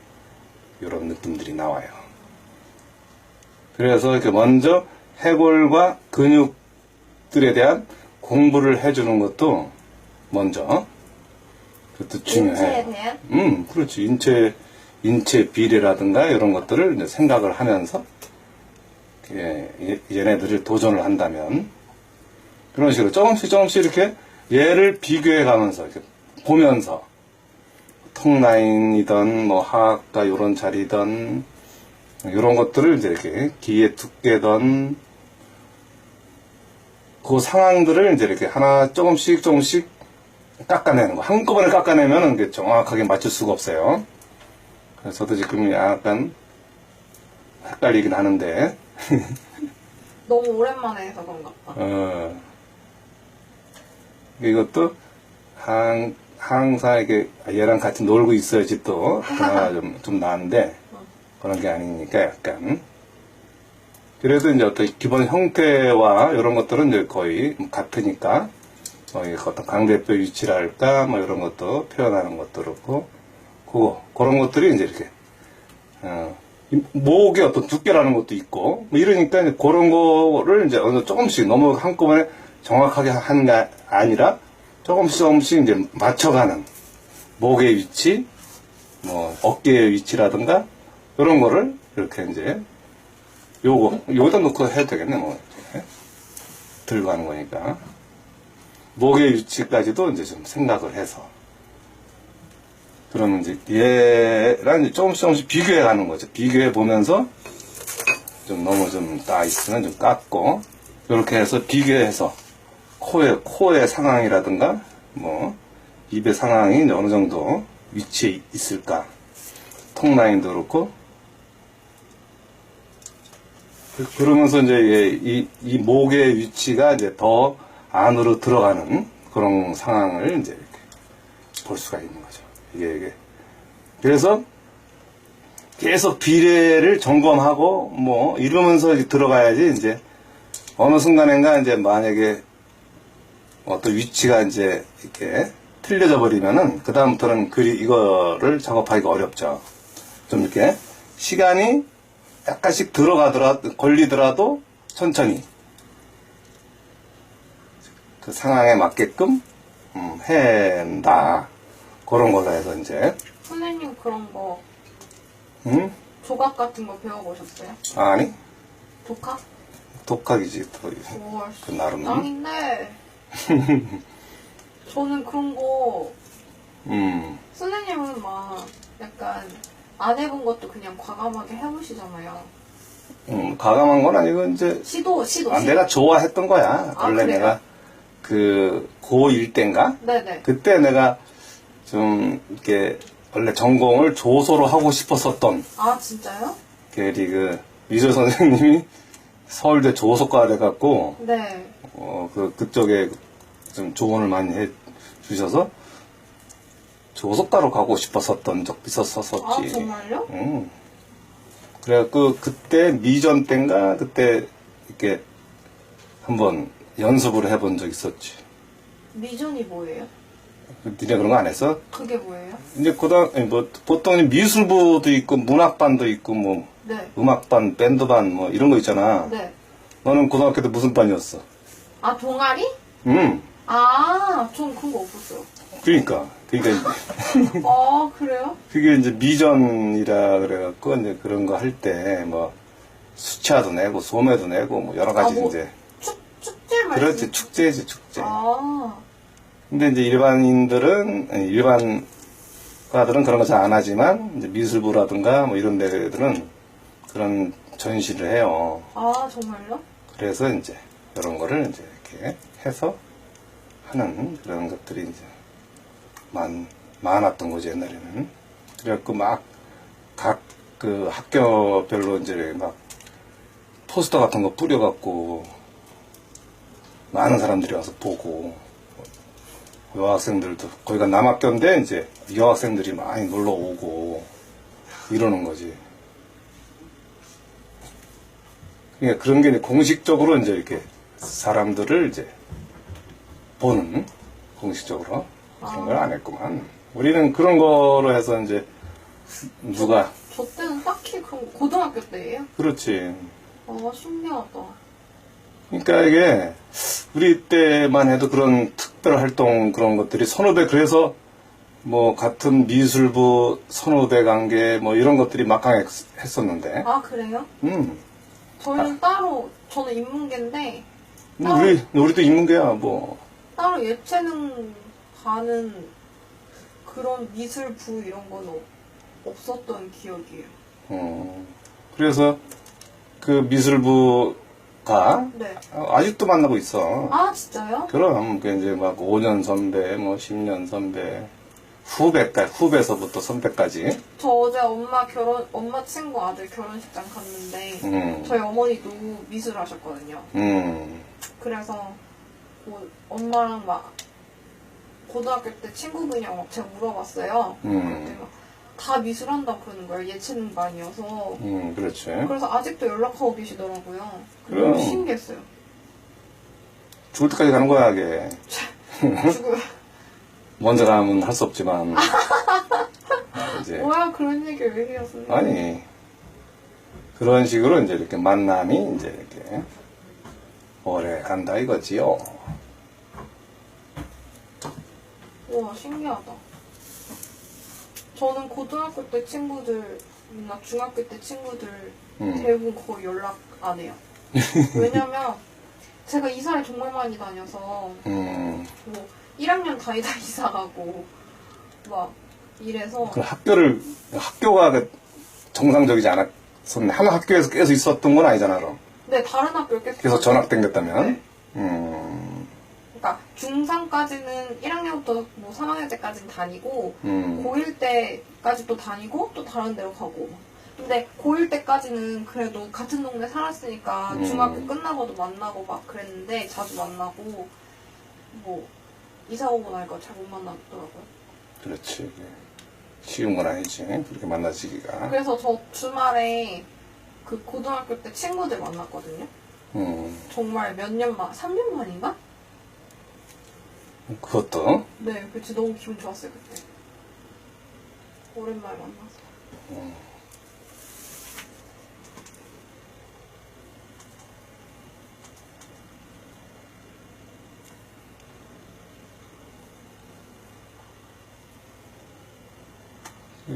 이런 느낌들이 나와요. 그래서 이렇게 먼저 해골과 근육들에 대한 공부를 해주는 것도 먼저 그것도 중요해요. 인체에 대한? 그렇지. 인체 비례라든가 이런 것들을 이제 생각을 하면서 얘네들을 도전을 한다면 그런 식으로 조금씩 이렇게 얘를 비교해 가면서 이렇게 보면서 턱 라인이든 뭐 하악과 이런 자리든 이런 것들을 이제 이렇게 귀의 두께든 그 상황들을 이제 이렇게 하나 조금씩 깎아내는 거. 한꺼번에 깎아내면 이게 정확하게 맞출 수가 없어요. 그래서 저도 지금 약간 헷갈리긴 하는데. 너무 오랜만에 해서 그런가 봐. 이것도 항상 이렇게 얘랑 같이 놀고 있어야지 또 그나마 좀 나은데 그런 게 아니니까 약간. 그래도 이제 어떤 기본 형태와 이런 것들은 이제 거의 같으니까 어떤 광대뼈 위치랄까 뭐 이런 것도 표현하는 것도 그렇고 그런 것들이 이제 이렇게 목의 어떤 두께라는 것도 있고 뭐 이러니까 이제 그런 거를 이제 어느 조금씩 너무 한꺼번에 정확하게 하는 게 아니라 조금씩 이제 맞춰가는 목의 위치 뭐 어깨의 위치라든가 이런 거를 이렇게 이제 요거다 놓고 해도 되겠네 뭐 이렇게 들고 하는 거니까 목의 위치까지도 이제 좀 생각을 해서 그러면 이제 얘랑 이제 조금씩 비교해 가는 거죠. 비교해 보면서 좀 너무 좀 딱 있으면 좀 깎고 이렇게 해서 비교해서 코의 상황이라든가 뭐 입의 상황이 이제 어느 정도 위치에 있을까 턱 라인도 그렇고 그러면서 이제 이 목의 위치가 이제 더 안으로 들어가는 그런 상황을 이제 이렇게 볼 수가 있는 거죠. 이게. 그래서 계속 비례를 점검하고 뭐 이러면서 들어가야지 이제 어느 순간인가 이제 만약에 어떤 위치가 이제 이렇게 틀려져 버리면은 그다음부터는 이거를 작업하기가 어렵죠. 좀 이렇게 시간이 약간씩 걸리더라도 천천히 그 상황에 맞게끔 해낸다. 그런 걸로 해서 이제 선생님 그런 거 조각 같은 거 배워보셨어요? 아니 독학? 독학이지 또 오, 그 나름 짱인데 저는 그런 거 선생님은 막 약간 안 해본 것도 그냥 과감하게 해보시잖아요. 과감한 건 아니고 이제 시도. 내가 좋아했던 거야. 아, 원래 그래요? 내가 그 고1 때인가? 네네. 그때 내가 좀 이렇게 원래 전공을 조소로 하고 싶었었던 아 진짜요? 그 미술 선생님이 서울대 조소과 돼갖고 네. 그쪽에 좀 조언을 많이 해 주셔서 조소과로 가고 싶었었던 적도 있었었지. 아 정말요? 그래갖고 그때 미전 때인가 그때 이렇게 한번 연습을 해본 적 있었지. 미전이 뭐예요? 니네 그런 거 안 했어? 그게 뭐예요? 이제 뭐 보통 미술부도 있고 문학반도 있고 뭐 네. 음악반, 밴드반 뭐 이런 거 있잖아. 네. 너는 고등학교 때 무슨 반이었어? 아, 동아리? 음. 아, 전 그런 거 없었어요. 그러니까 아, 그래요? 그게 이제 미전이라 그래갖고 이제 그런 거 할 때 뭐 수채화도 내고 소매도 내고 뭐 여러 가지 뭐 이제 축제 말씀. 그렇지 축제지 축제. 아, 근데 이제 일반 과들은 그런 거 잘 안 하지만 이제 미술부라든가 뭐 이런 데들은 그런 전시를 해요. 아, 정말요? 그래서 이제 이런 거를 이제 이렇게 해서 하는 그런 것들이 이제 많았던 거지 옛날에는. 그래갖고 막 각 그 학교별로 이제 막 포스터 같은 거 뿌려갖고 많은 사람들이 와서 보고 여학생들도 거기가 남학교인데 이제 여학생들이 많이 놀러 오고 이러는 거지. 그러니까 그런 게 이제 공식적으로 이제 이렇게 사람들을 이제 보는 공식적으로 그런 걸 안 했구만. 우리는 그런 거로 해서 이제 누가 저 때는 딱히 그런 거, 고등학교 때예요? 그렇지. 아, 신기하다. 그러니까 이게 우리 때만 해도 그런 특별 활동 그런 것들이 선후배 그래서 뭐 같은 미술부 선후배 관계 뭐 이런 것들이 막강했었는데. 아, 그래요? 저희는 따로, 저는 인문계인데, 우리도 인문계야 뭐. 따로 예체능 가는 그런 미술부 이런 건 없었던 기억이에요. 그래서 그 미술부가 네. 아직도 만나고 있어. 아, 진짜요? 그럼 그 이제 막 5년 선배, 뭐 10년 선배, 후배서부터 선배까지. 저 어제 엄마 친구 아들 결혼식장 갔는데, 저희 어머니도 미술 하셨거든요. 그래서 엄마랑 막 고등학교 때 친구분이랑 막 제가 물어봤어요. 그때 막 다 미술한다고 그러는 거예요. 예체능반이어서. 그렇지. 그래서 아직도 연락하고 계시더라고요. 그럼. 너무 신기했어요. 죽을 때까지 가는 거야, 이게. 죽어요. 먼저 가면 할 수 없지만. 이제. 뭐야, 그런 얘기 왜 해요, 선생님? 아니. 그런 식으로 이제 이렇게 만남이 이제 이렇게 오래 간다 이거지요. 우와, 신기하다. 저는 고등학교 때 친구들이나 중학교 때 친구들 대부분 거의 연락 안 해요. 왜냐면 제가 이사를 정말 많이 다녀서 뭐 1학년 다니다 이사 가고 막 이래서 그 학교가 정상적이지 않았었네. 한 학교에서 계속 있었던 건 아니잖아, 그럼. 네, 다른 학교를 계속 전학 땡겼다면. 그러니까 중3까지는 1학년부터 뭐 3학년 때까지는 다니고 고1 때까지 또 다니고 또 다른 데로 가고 근데 고1 때까지는 그래도 같은 동네 살았으니까 중학교 끝나고도 만나고 막 그랬는데 자주 만나고 뭐 이사 오고 나니까 잘 못 만나더라고요. 그렇지. 쉬운 건 아니지. 그렇게 만나지기가. 그래서 저 주말에 그 고등학교 때 친구들 만났거든요. 정말 몇 년 만, 3년 만인가? 그것도. 네, 그치 너무 기분 좋았어요 그때. 오랜만에 만나서.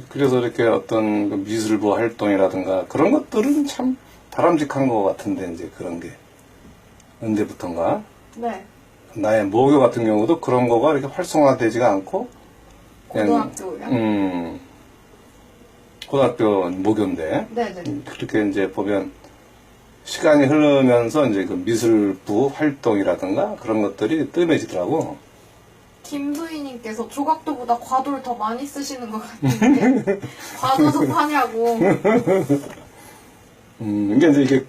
그래서 이렇게 어떤 그 미술부 활동이라든가 그런 것들은 참 바람직한 것 같은데 이제 그런 게 언제부턴가 네. 나의 모교 같은 경우도 그런 거가 이렇게 활성화되지가 않고 고등학교요? 고등학교 모교인데 네네. 그렇게 이제 보면 시간이 흐르면서 이제 그 미술부 활동이라든가 그런 것들이 뜸해지더라고. 김부희님께서 조각도보다 과도를 더 많이 쓰시는 것 같은데 과도도 파냐고. 이게 이제 이게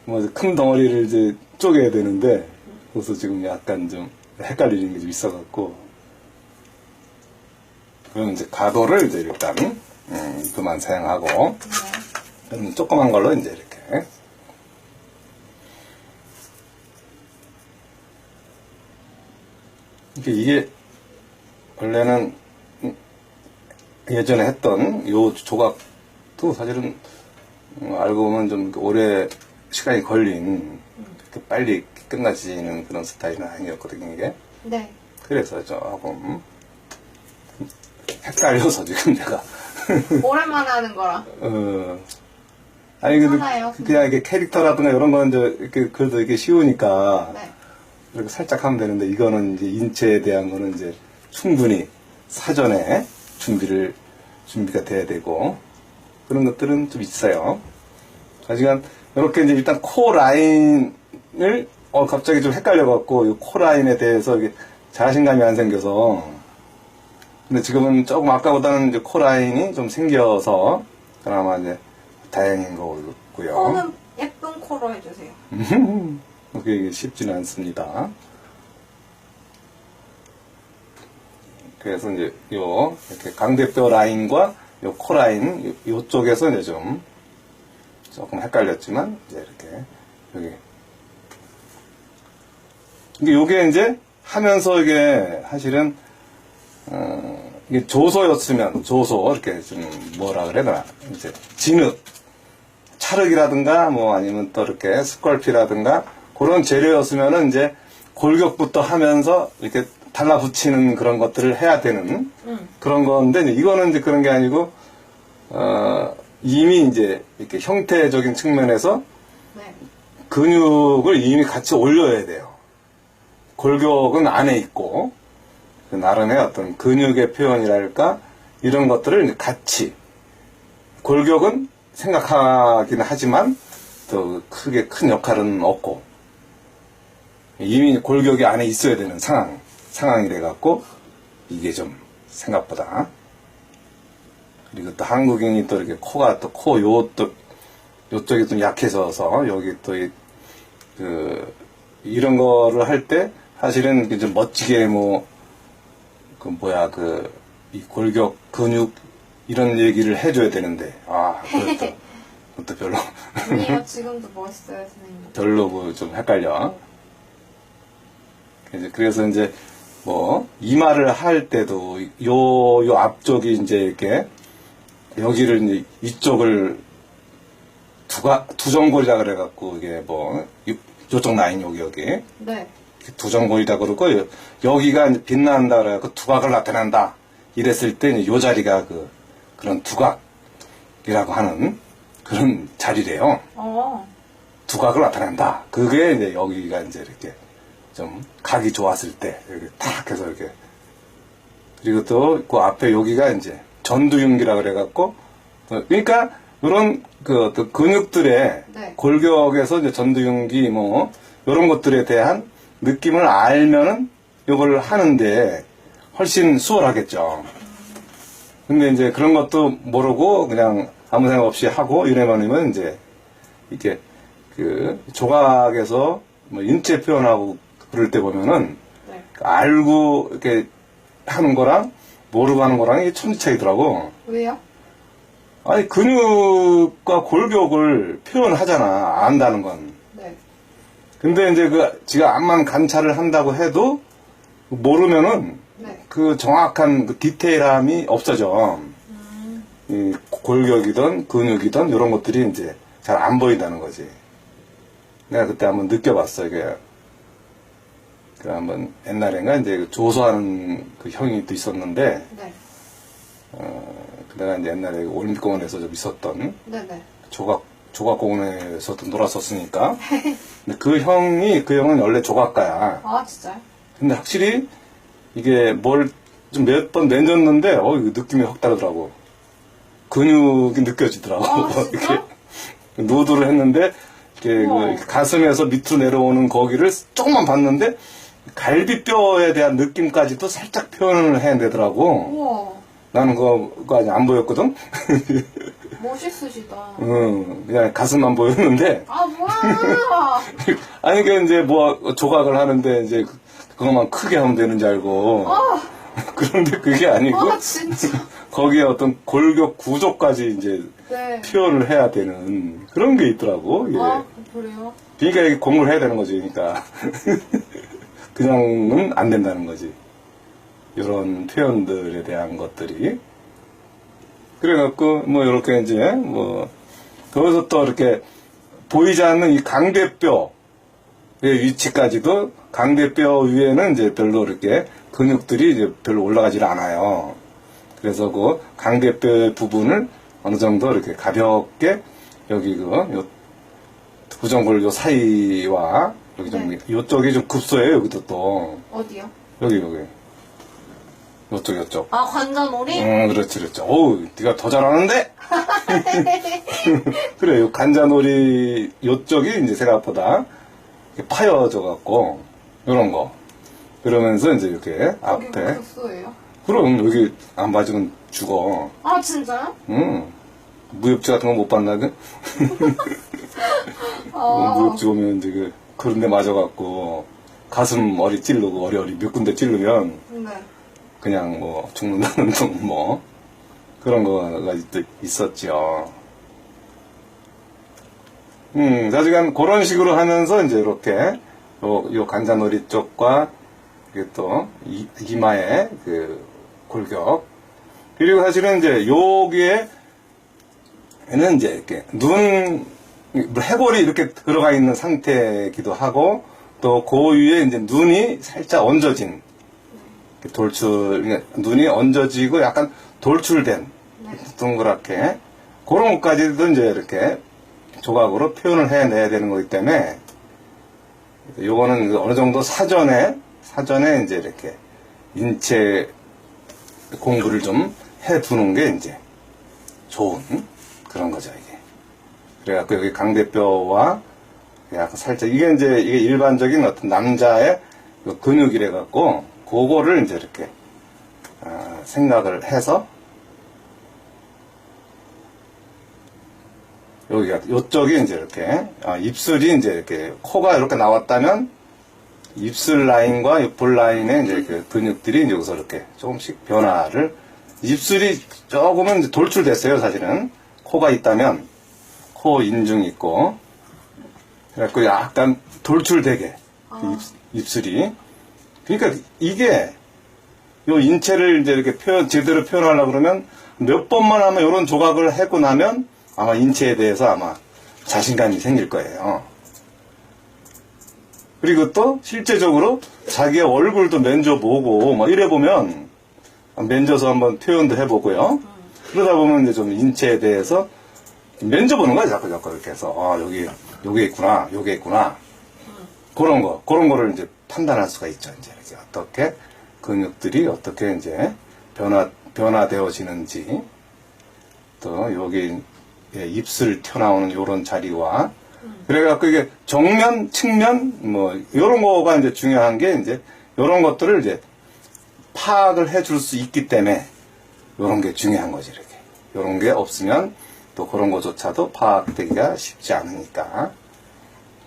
뭐 큰 덩어리를 이제 쪼개야 되는데 그래서 지금 약간 좀 헷갈리는 게 좀 있어갖고 그럼 이제 가도를 이제 일단 그만 사용하고 네. 그럼 조그만 걸로 이제 이렇게 이게 원래는 예전에 했던 요 조각도 사실은 알고 보면 좀 오래 시간이 걸린 그렇게 빨리 끝나지는 그런 스타일은 아니었거든요, 이게. 네. 그래서 조금 헷갈려서 지금 내가 오랜만에 하는 거라. 아니 괜찮아요. 근데 그냥 이게 캐릭터라든가 이런 거는 이제 이렇게 그래도 이게 쉬우니까 네. 이렇게 살짝 하면 되는데 이거는 이제 인체에 대한 거는 이제 충분히 사전에 준비가 돼야 되고 그런 것들은 좀 있어요. 하지만 이렇게 이제 일단 코 라인을 갑자기 좀 헷갈려갖고 이 코 라인에 대해서 이게 자신감이 안 생겨서 근데 지금은 조금 아까보다는 이제 코 라인이 좀 생겨서 그나마 이제 다행인 거고요. 코는 예쁜 코로 해주세요. 그게 쉽지는 않습니다. 그래서 이제 이렇게 강대뼈 라인과 요 코 라인 요쪽에서 이제 좀 조금 헷갈렸지만 이제 이렇게 여기 요게 이제 하면서 이게 사실은 이게 조소였으면 조소 이렇게 좀 뭐라 그래야 되나 이제 진흙 찰흙이라든가 뭐 아니면 또 이렇게 스컬피라든가 그런 재료였으면은 이제 골격부터 하면서 이렇게 달라붙이는 그런 것들을 해야 되는 그런 건데 이제 이거는 이제 그런 게 아니고 이미 이제 이렇게 형태적인 측면에서 네. 근육을 이미 같이 올려야 돼요. 골격은 안에 있고 그 나름의 어떤 근육의 표현이랄까 이런 것들을 이제 같이 골격은 생각하기는 하지만 또 크게 큰 역할은 없고 이미 골격이 안에 있어야 되는 상황이 돼갖고 이게 좀 생각보다 그리고 또 한국인이 또 이렇게 코가 또 요쪽이 좀 약해져서 여기 또 이런 거를 할 때 사실은 좀 멋지게 이 골격 근육 이런 얘기를 해줘야 되는데 그것도 별로 아니에요. 지금도 멋있어요, 선생님. 별로 좀 헷갈려. 그래서 이제 이마를 할 때도 요 앞쪽이 이제 이렇게 여기를 이제 이쪽을 두정골이라 그래갖고 이게 요쪽 라인 여기 네. 두정골이라 그러고 여기가 이제 빛난다 그래갖고 두각을 나타낸다 이랬을 때 이제 요 자리가 그런 두각이라고 하는 그런 자리래요. 두각을 나타낸다. 그게 이제 여기가 이제 이렇게 좀 각이 좋았을 때 이렇게 탁 해서 이렇게 그리고 또 그 앞에 여기가 이제 전두윤기라 그래갖고 그러니까 이런 어떤 근육들의 네. 골격에서 이제 전두윤기 이런 것들에 대한 느낌을 알면은 이걸 하는데 훨씬 수월하겠죠. 근데 이제 그런 것도 모르고 그냥 아무 생각 없이 하고 이래버리면 이제 이게 조각에서 인체 표현하고 그럴 때 보면은 네. 알고 이렇게 하는 거랑 모르고 하는 거랑 이게 천지 차이더라고. 왜요? 아니 근육과 골격을 표현하잖아 안다는 건. 네. 근데 이제 지가 암만 관찰을 한다고 해도 모르면은 네. 그 정확한 그 디테일함이 없어져. 이 골격이든 근육이든 이런 것들이 이제 잘 안 보인다는 거지. 내가 그때 한번 느껴봤어 이게. 한번 옛날엔가 이제 조소하는 그 형이 또 있었는데, 네. 내가 이제 옛날에 올림픽공원에서 좀 있었던 네네. 조각공원에서도 놀았었으니까. 근데 그 형은 원래 조각가야. 아, 진짜요? 근데 확실히 이게 뭘 좀 몇 번 내줬는데, 이거 느낌이 확 다르더라고. 근육이 느껴지더라고. 아, 진짜? 이렇게 누드를 했는데, 우와. 가슴에서 밑으로 내려오는 거기를 조금만 봤는데, 갈비뼈에 대한 느낌까지도 살짝 표현을 해내더라고. 우와. 나는 그거 아직 안 보였거든? 멋있으시다. 그냥 가슴만 보였는데. 아, 뭐야! 아니, 이게 이제 조각을 하는데, 이제 그것만 크게 하면 되는 줄 알고. 그런데 그게 아니고. 아, 진짜. 거기에 어떤 골격 구조까지 이제 네. 표현을 해야 되는 그런 게 있더라고. 예. 아, 그래요? 그러니까 이게 공부를 해야 되는 거지, 그러니까. 그냥은 안 된다는 거지. 이런 표현들에 대한 것들이. 그래갖고, 뭐, 이렇게 이제, 뭐, 거기서 또 이렇게 보이지 않는 이 강대뼈의 위치까지도 강대뼈 위에는 이제 별로 이렇게 근육들이 이제 별로 올라가질 않아요. 그래서 그 강대뼈 부분을 어느 정도 이렇게 가볍게 여기 요 부정골 요 사이와 여기 좀 네. 요쪽이 좀 급소해요. 여기도 또 어디요? 여기 요쪽. 아, 관자놀이? 그렇지. 어우, 네가 더 잘하는데? 그래, 요 간자놀이 요쪽이 이제 생각보다 이렇게 파여져 갖고 요런 거. 그러면서 이제 이렇게 여기 앞에. 급소예요? 그럼 여기 안 맞으면 죽어. 아, 진짜요? 무협지 같은 거 못 봤나? 아, 무협지 보면 이제 그런 데 맞아갖고 가슴 어리 찌르고 어리 몇 군데 찌르면 네. 그냥 뭐 죽는다는 둥 뭐 그런 거가 있었죠. 하여간 그런 식으로 하면서 이제 이렇게 요 간자놀이 쪽과 이게 또 이마의 그 골격 그리고 사실은 이제 여기에는 이제 이렇게 해골이 이렇게 들어가 있는 상태이기도 하고 또 그 위에 이제 눈이 살짝 얹어진 그러니까 눈이 얹어지고 약간 돌출된 네. 동그랗게 그런 것까지도 이제 이렇게 조각으로 표현을 해내야 되는 거기 때문에 요거는 어느 정도 사전에 이제 이렇게 인체 공부를 좀 해두는 게 이제 좋은 그런 거죠, 이게. 그래갖고 여기 강대뼈와 약간 살짝, 이게 일반적인 어떤 남자의 그 근육이래갖고, 그거를 이제 이렇게, 생각을 해서, 요쪽이 이제 이렇게, 입술이 이제 이렇게, 코가 이렇게 나왔다면, 입술 라인과 볼 라인의 이제 그 근육들이 이제 여기서 이렇게 조금씩 변화를, 입술이 조금은 이제 돌출됐어요, 사실은. 코가 있다면, 코 인중이 있고, 그래갖고 약간 돌출되게, 입술이. 그러니까 이게, 요 인체를 이제 이렇게 제대로 표현하려고 그러면 몇 번만 하면 이런 조각을 하고 나면 아마 인체에 대해서 아마 자신감이 생길 거예요. 그리고 또 실제적으로 자기의 얼굴도 만져보고 막 이래 보면 만져서 한번 표현도 해보고요. 그러다 보면 이제 좀 인체에 대해서 만져보는 거야, 자꾸 이렇게 해서. 요게 있구나. 그런 거를 이제 판단할 수가 있죠, 이제. 이렇게 어떻게 근육들이 어떻게 이제 변화되어지는지. 또 여기 입술 튀어나오는 요런 자리와. 그래갖고 이게 정면, 측면, 뭐, 요런 거가 이제 중요한 게 이제 요런 것들을 이제 파악을 해줄 수 있기 때문에 요런 게 중요한 거지, 이렇게. 요런 게 없으면 또 그런 거조차도 파악되기가 쉽지 않으니까.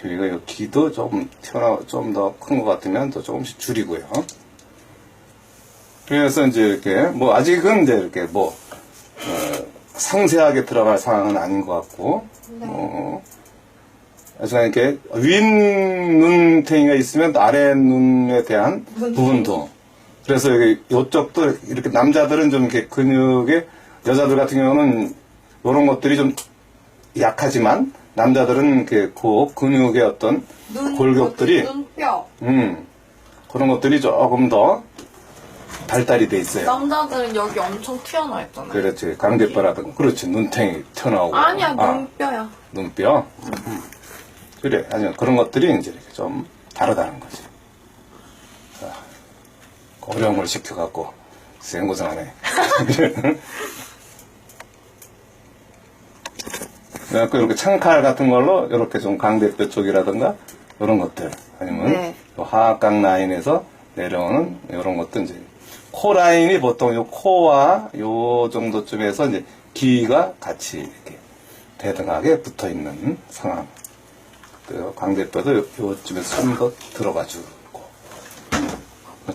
그리고 이 귀도 좀 더 큰 것 같으면 또 조금씩 줄이고요. 그래서 이제 이렇게, 뭐, 아직은 이제 이렇게 상세하게 들어갈 상황은 아닌 것 같고, 네. 아주 이렇게 윗 눈탱이가 있으면 또 아래 눈에 대한 부분도. 그래서 여기, 요쪽도 이렇게 남자들은 좀 이렇게 근육에, 여자들 같은 경우는 이런 것들이 좀 약하지만 남자들은 이렇게 그 근육의 어떤 골격들이 눈뼈. 그런 것들이 조금 더 발달이 돼 있어요. 남자들은 여기 엄청 튀어나와 있잖아요. 그렇지. 강대뼈라든가. 그렇지. 눈탱이 튀어나오고. 아니야, 눈뼈야. 눈뼈? 그래. 아니 그런 것들이 이제 이렇게 좀 다르다는 거지. 어려운 걸 시켜갖고 생고생하네. 그래갖고 이렇게 창칼 같은 걸로 이렇게 좀 강대뼈 쪽이라든가 이런 것들 아니면 네. 하악강 라인에서 내려오는 이런 것도 이제 코 라인이 보통 요 코와 요 정도쯤에서 이제 귀가 같이 이렇게 대등하게 붙어 있는 상황. 그 광대뼈도 요쯤에서 좀 더 들어가주고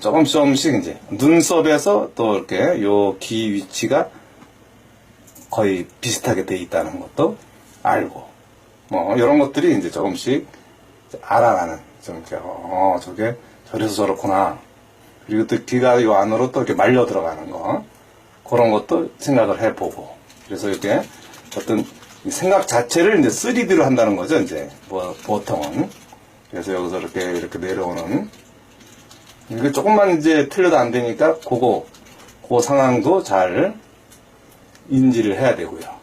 조금씩 이제 눈썹에서 또 이렇게 요 귀 위치가 거의 비슷하게 돼 있다는 것도 알고 뭐 이런 것들이 이제 조금씩 알아가는 좀 이렇게 저게 저래서 저렇구나 그리고 또 귀가 요 안으로 또 이렇게 말려 들어가는 거. 그런 것도 생각을 해보고. 그래서 이렇게 어떤 생각 자체를 이제 3D로 한다는 거죠, 이제. 뭐, 보통은. 그래서 여기서 이렇게 내려오는. 이게 조금만 이제 틀려도 안 되니까, 그 상황도 잘 인지를 해야 되고요.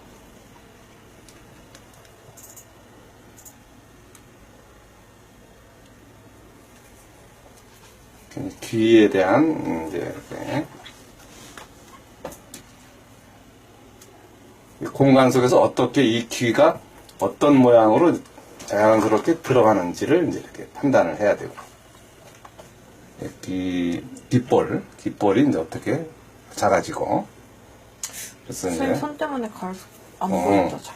귀에 대한, 이제, 이렇게. 공간 속에서 어떻게 이 귀가 어떤 모양으로 자연스럽게 들어가는지를 이제 이렇게 판단을 해야 되고. 귓볼이 이제 어떻게 작아지고. 그래서 이제. 선생님 손 때문에 안 보인다, 잘.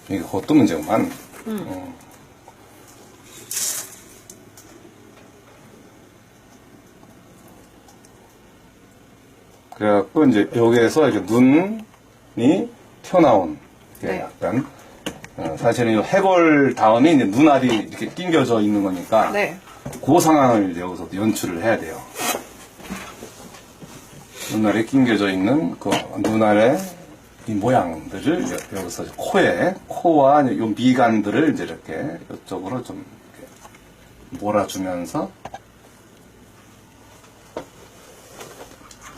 이게 그것도 문제구만. 그래갖고, 이제, 여기에서 이렇게 눈이 튀어나온, 게 네. 약간, 사실은 이 해골 다음에 이제 눈알이 이렇게 낑겨져 있는 거니까, 네. 그 상황을 이제 여기서 연출을 해야 돼요. 눈알이 낑겨져 있는 그 눈알의 이 모양들을 여기서 코와 요 미간들을 이제 이렇게 이쪽으로 좀 이렇게 몰아주면서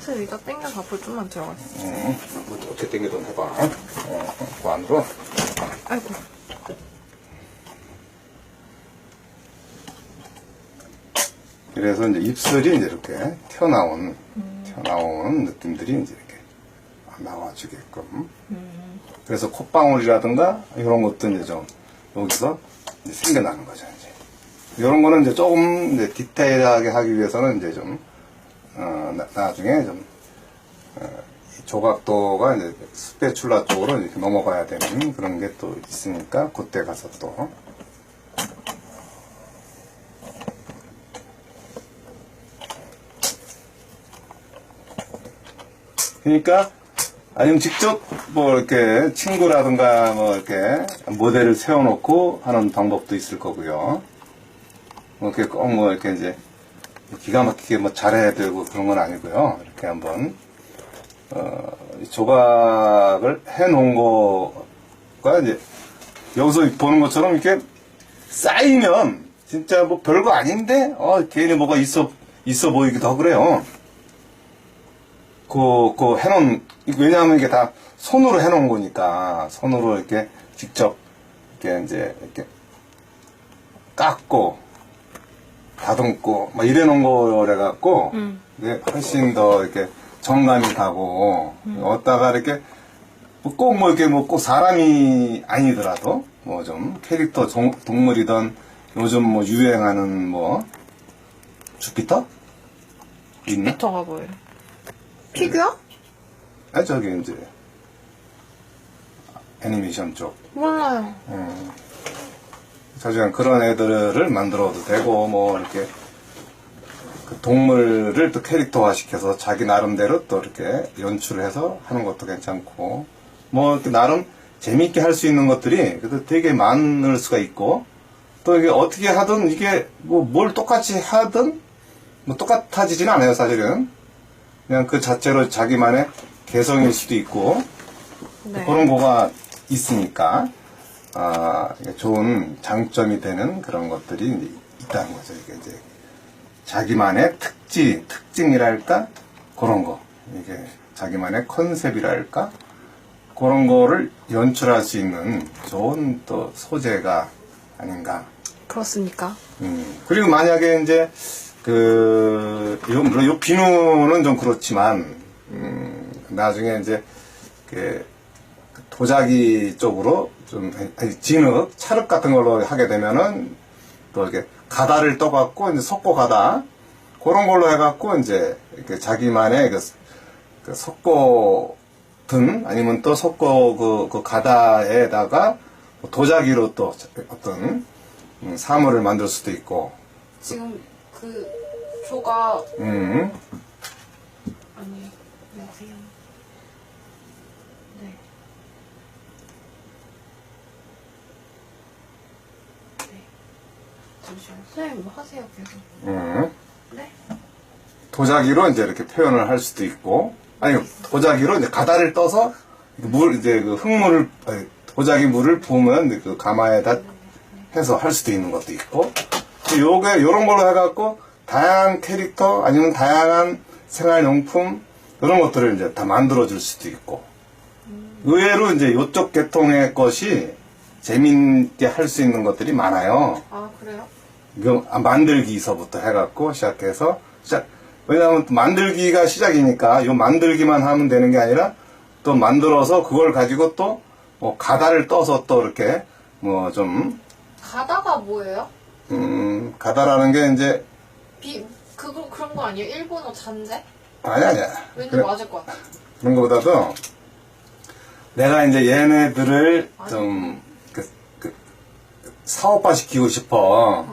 선생님 이따 땡겨서 앞으로 좀만 들어가 있어. 뭐 어떻게 당겨도 해봐. 그 안으로. 아이고. 그래서 이제 입술이 이제 이렇게 튀어나온 느낌들이 이제 이렇게 나와주게끔. 그래서 콧방울이라든가 이런 것도 이제 좀 여기서 이제 생겨나는 거죠, 이제. 이런 거는 이제 조금 이제 디테일하게 하기 위해서는 이제 좀, 나중에 좀, 이 조각도가 이제 스페출라 쪽으로 이렇게 넘어가야 되는 그런 게 또 있으니까, 그때 가서 또. 그러니까, 아니면 직접 뭐 이렇게 친구라든가 뭐 이렇게 모델을 세워놓고 하는 방법도 있을 거고요. 뭐 이렇게 꼭 뭐 이렇게 이제 기가 막히게 뭐 잘해야 되고 그런 건 아니고요. 이렇게 한번 이 조각을 해놓은 거가 이제 여기서 보는 것처럼 이렇게 쌓이면 진짜 뭐 별거 아닌데 괜히 뭐가 있어 보이기도 하고 그래요. 해놓은, 왜냐하면 이게 다 손으로 해놓은 거니까, 손으로 이렇게 직접, 이렇게 이제, 이렇게 깎고, 다듬고, 막 이래 놓은 거래갖고, 이게 훨씬 더 이렇게 정감이 가고, 어디다가 이렇게, 꼭 뭐 이렇게 뭐 꼭 사람이 아니더라도, 뭐 좀 캐릭터 동물이든, 요즘 뭐 유행하는 뭐, 주피터? 있나? 피터가 뭐예요? 피규어? 아, 저기, 이제, 애니메이션 쪽. 몰라요. 사실은 그런 애들을 만들어도 되고, 뭐, 이렇게, 그 동물을 또 캐릭터화 시켜서 자기 나름대로 또 이렇게 연출을 해서 하는 것도 괜찮고, 뭐, 이렇게 나름 재미있게 할 수 있는 것들이 그래도 되게 많을 수가 있고, 또 이게 어떻게 하든 이게 뭐 뭘 똑같이 하든, 뭐 똑같아지진 않아요, 사실은. 그냥 그 자체로 자기만의 개성일 수도 있고, 네. 그런 거가 있으니까, 좋은 장점이 되는 그런 것들이 이제 있다는 거죠. 이게 이제 자기만의 특징이랄까? 그런 거. 이게 자기만의 컨셉이랄까? 그런 거를 연출할 수 있는 좋은 또 소재가 아닌가. 그렇습니까? 그리고 만약에 이제, 물론 요 비누는 좀 그렇지만, 나중에 이제, 도자기 쪽으로 좀, 진흙, 찰흙 같은 걸로 하게 되면은, 또 이렇게 가다를 떠갖고, 이제 석고 가다, 그런 걸로 해갖고, 이제, 이렇게 자기만의 그 석고 등, 아니면 또 석고 그 가다에다가 도자기로 또 어떤 사물을 만들 수도 있고, 지금 그 조각 아니 여보세요. 네. 네. 잠시만요. 선생님 뭐 하세요 계속. 네? 도자기로 이제 이렇게 표현을 할 수도 있고, 아니, 도자기로 이제 가다를 떠서 이제 그 흙물을, 아니, 도자기 물을 부으면 그 가마에다 해서 할 수도 있는 것도 있고, 요런 걸로 해갖고 다양한 캐릭터 아니면 다양한 생활용품 이런 것들을 이제 다 만들어줄 수도 있고, 의외로 이제 요쪽 계통의 것이 재밌게 할 수 있는 것들이 많아요. 아 그래요? 이거 만들기서부터 해갖고 시작해서 왜냐하면 또 만들기가 시작이니까 요 만들기만 하면 되는 게 아니라 또 만들어서 그걸 가지고 또 뭐 가다를 떠서 또 이렇게 뭐 좀 가다가 뭐예요? 가다라는 게 이제 그런 거 아니에요? 일본어 잔재? 아니야. 왠지 맞을 것 같아. 그런 것보다도 내가 이제 얘네들을 좀 사업화 시키고 싶어.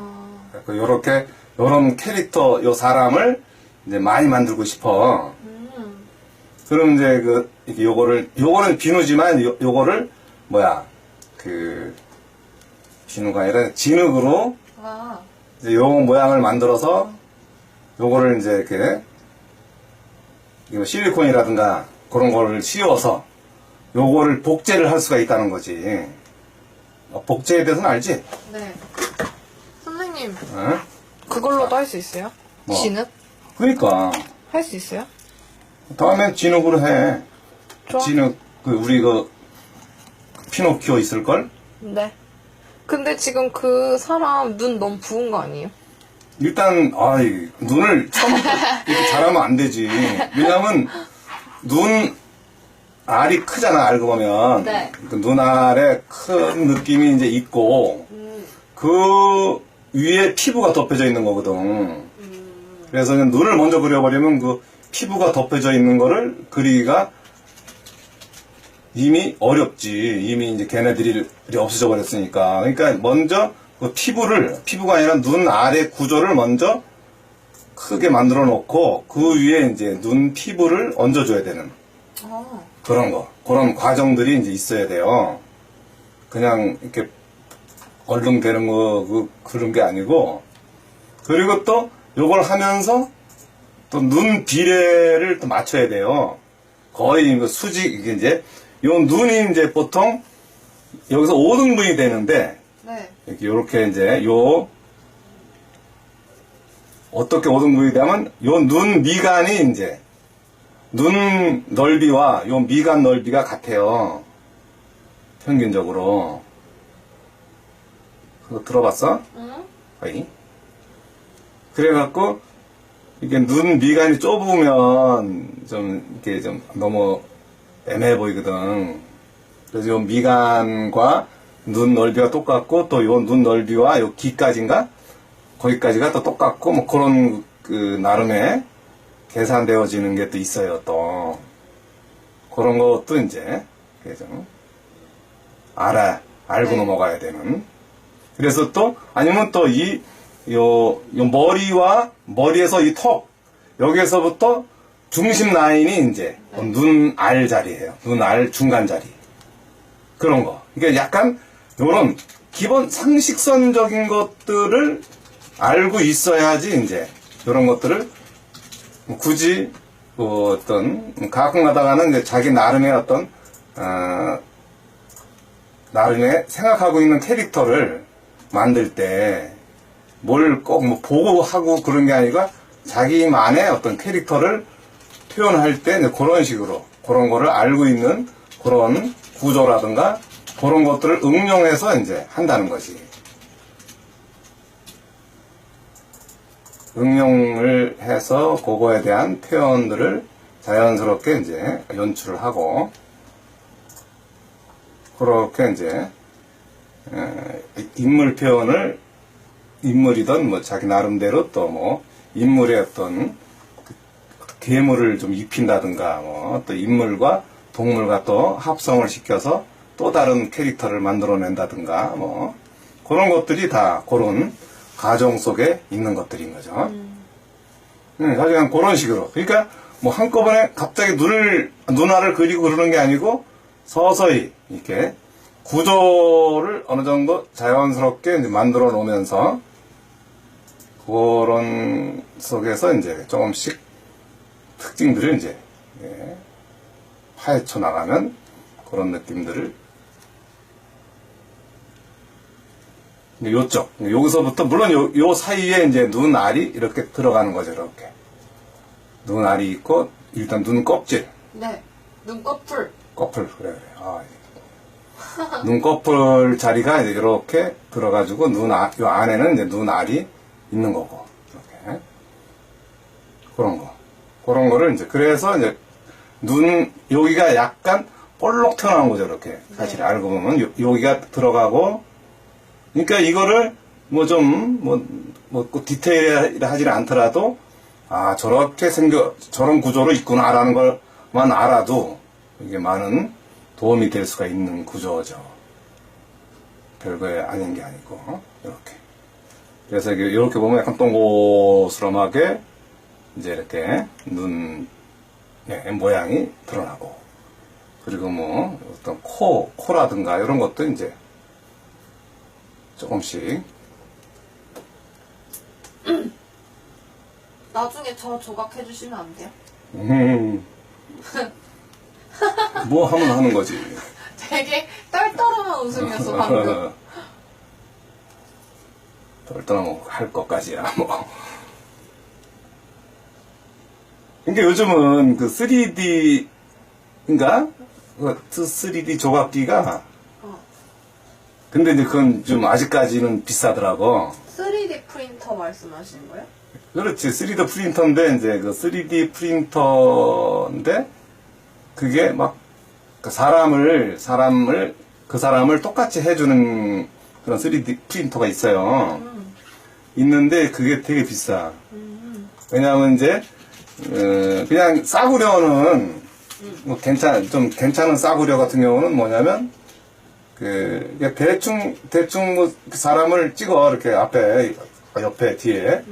요런 캐릭터, 요 사람을 이제 많이 만들고 싶어. 그럼 이제 이렇게 요거는 비누지만 요거를 비누가 아니라 진흙으로 이제 요 모양을 만들어서 요거를 이제 이렇게 이거 실리콘이라든가 그런 거를 씌워서 요거를 복제를 할 수가 있다는 거지. 복제에 대해서는 알지? 네. 선생님, 어? 그걸로도 할 수 있어요? 뭐? 진흙? 그러니까 할 수 있어요? 다음엔 진흙으로 해. 좋아. 진흙 우리 피노키오 있을걸? 네. 근데 지금 그 사람 눈 너무 부은 거 아니에요? 일단 눈을 처음부터 이렇게 잘하면 안 되지. 왜냐면 눈 알이 크잖아, 알고 보면. 네. 그 눈알에 큰 느낌이 이제 있고 그 위에 피부가 덮여져 있는 거거든. 그래서 그냥 눈을 먼저 그려버리면 그 피부가 덮여져 있는 거를 그리기가 이미 어렵지. 이미 이제 걔네들이 없어져 버렸으니까. 그러니까 먼저 그 피부가 아니라 눈 아래 구조를 먼저 크게 만들어 놓고 그 위에 이제 눈 피부를 얹어줘야 되는 그런 과정들이 이제 있어야 돼요. 그냥 이렇게 얼른 되는 그런 게 아니고, 그리고 또 요걸 하면서 또 눈 비례를 또 맞춰야 돼요. 거의 이게 이제 요 눈이 이제 보통 여기서 5등분이 되는데, 네. 이렇게 이제 어떻게 5등분이 되면 요 눈 미간이 이제 눈 넓이와 요 미간 넓이가 같아요. 평균적으로. 그거 들어봤어? 응? 거의. 그래갖고 이게 눈 미간이 좁으면 이렇게 좀 너무 애매해 보이거든. 그래서 요 미간과 눈 넓이가 똑같고 또 요 눈 넓이와 요 귀까지인가? 거기까지가 또 똑같고 뭐 그런 나름의 계산되어지는 게 또 있어요. 또 그런 것도 이제 좀 알고 넘어가야 되는. 그래서 또 아니면 또 요 머리에서 이 턱 여기에서부터 중심 라인이 이제 눈알 자리예요. 눈알 중간 자리. 그런 거. 그러니까 약간 요런 기본 상식선적인 것들을 알고 있어야지 이제 요런 것들을 굳이 가끔 가다가는 이제 자기 나름의 나름의 생각하고 있는 캐릭터를 만들 때 뭘 꼭 보고 하고 그런 게 아니라 자기만의 어떤 캐릭터를 표현할 때 그런 식으로 그런 거를 알고 있는 그런 구조라든가 그런 것들을 응용해서 이제 한다는 거지. 응용을 해서 그거에 대한 표현들을 자연스럽게 이제 연출을 하고, 그렇게 이제 인물 표현을 인물이든 뭐 자기 나름대로 또 인물의 어떤 계물을 좀 입힌다든가 또 인물과 동물과 또 합성을 시켜서 또 다른 캐릭터를 만들어낸다든가 그런 것들이 다 그런 과정 속에 있는 것들인 거죠. 하여간 그런 식으로. 그러니까 한꺼번에 갑자기 눈알을 그리고 그러는 게 아니고 서서히 이렇게 구조를 어느 정도 자연스럽게 이제 만들어 놓으면서 그런 속에서 이제 조금씩 특징들을 이제 예, 파헤쳐 나가는 그런 느낌들을 이제 요쪽 여기서부터 물론 요 사이에 이제 눈알이 이렇게 들어가는 거죠. 이렇게 눈알이 있고 일단 눈 껍질 네. 눈꺼풀. 꺼풀 그래. 아, 눈꺼풀 자리가 이제 이렇게 들어가지고 요 안에는 이제 눈알이 있는 거고 이렇게 그런 거를 이제 그래서 이제 눈 여기가 약간 볼록 튀어나온 거죠. 이렇게 사실 네. 알고 보면 여기가 들어가고 그러니까 이거를 뭐 좀 뭐 디테일하지 않더라도 아 저렇게 저런 구조로 있구나라는 걸만 알아도 이게 많은 도움이 될 수가 있는 구조죠. 별거에 아닌 게 아니고 이렇게. 그래서 이렇게 보면 약간 동고스름하게 이제 이렇게 눈 모양이 드러나고 그리고 뭐 어떤 코라든가 이런 것도 이제 조금씩 나중에 저 조각해 주시면 안 돼요? 뭐 하면 하는 거지. 되게 떨떠름한 웃음이었어 방금. 떨떠름 할 것까지야 뭐. 그러니까 요즘은 그 3D인가? 그 3D 조각기가 근데 이제 그건 좀 아직까지는 비싸더라고. 3D 프린터 말씀하시는 거예요? 그렇지. 3D 프린터인데 이제 그 3D 프린터인데 그게 막 그 사람을 똑같이 해주는 그런 3D 프린터가 있어요. 있는데 그게 되게 비싸. 왜냐하면 이제 그냥 싸구려는 뭐 괜찮은 싸구려 같은 경우는 뭐냐면 그냥 대충 뭐 사람을 찍어 이렇게 옆에 뒤에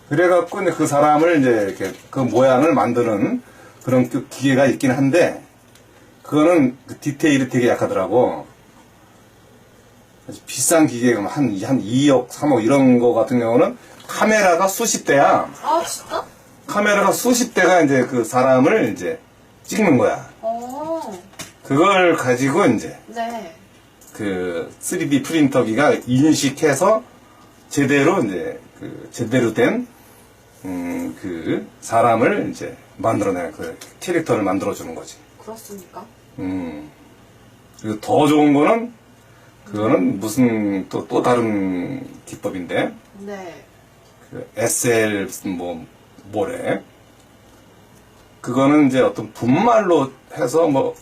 그래갖고 이제 그 사람을 이제 이렇게 그 모양을 만드는 그런 그 기계가 있긴 한데 그거는 그 디테일이 되게 약하더라고. 아주 비싼 기계가 한 2억, 3억 이런 거 같은 경우는 카메라가 수십 대야. 아 진짜? 카메라가 수십 대가 이제 그 사람을 이제 찍는 거야. 그걸 가지고 이제 네. 그 3D 프린터기가 인식해서 제대로 이제 그 제대로 된 그 사람을 이제 만들어내는 그 캐릭터를 만들어주는 거지. 그렇습니까? 그리고 더 좋은 거는 그거는 무슨 또 다른 기법인데 네. 그 SL 뭐래 그거는 이제 어떤 분말로 해서 뭐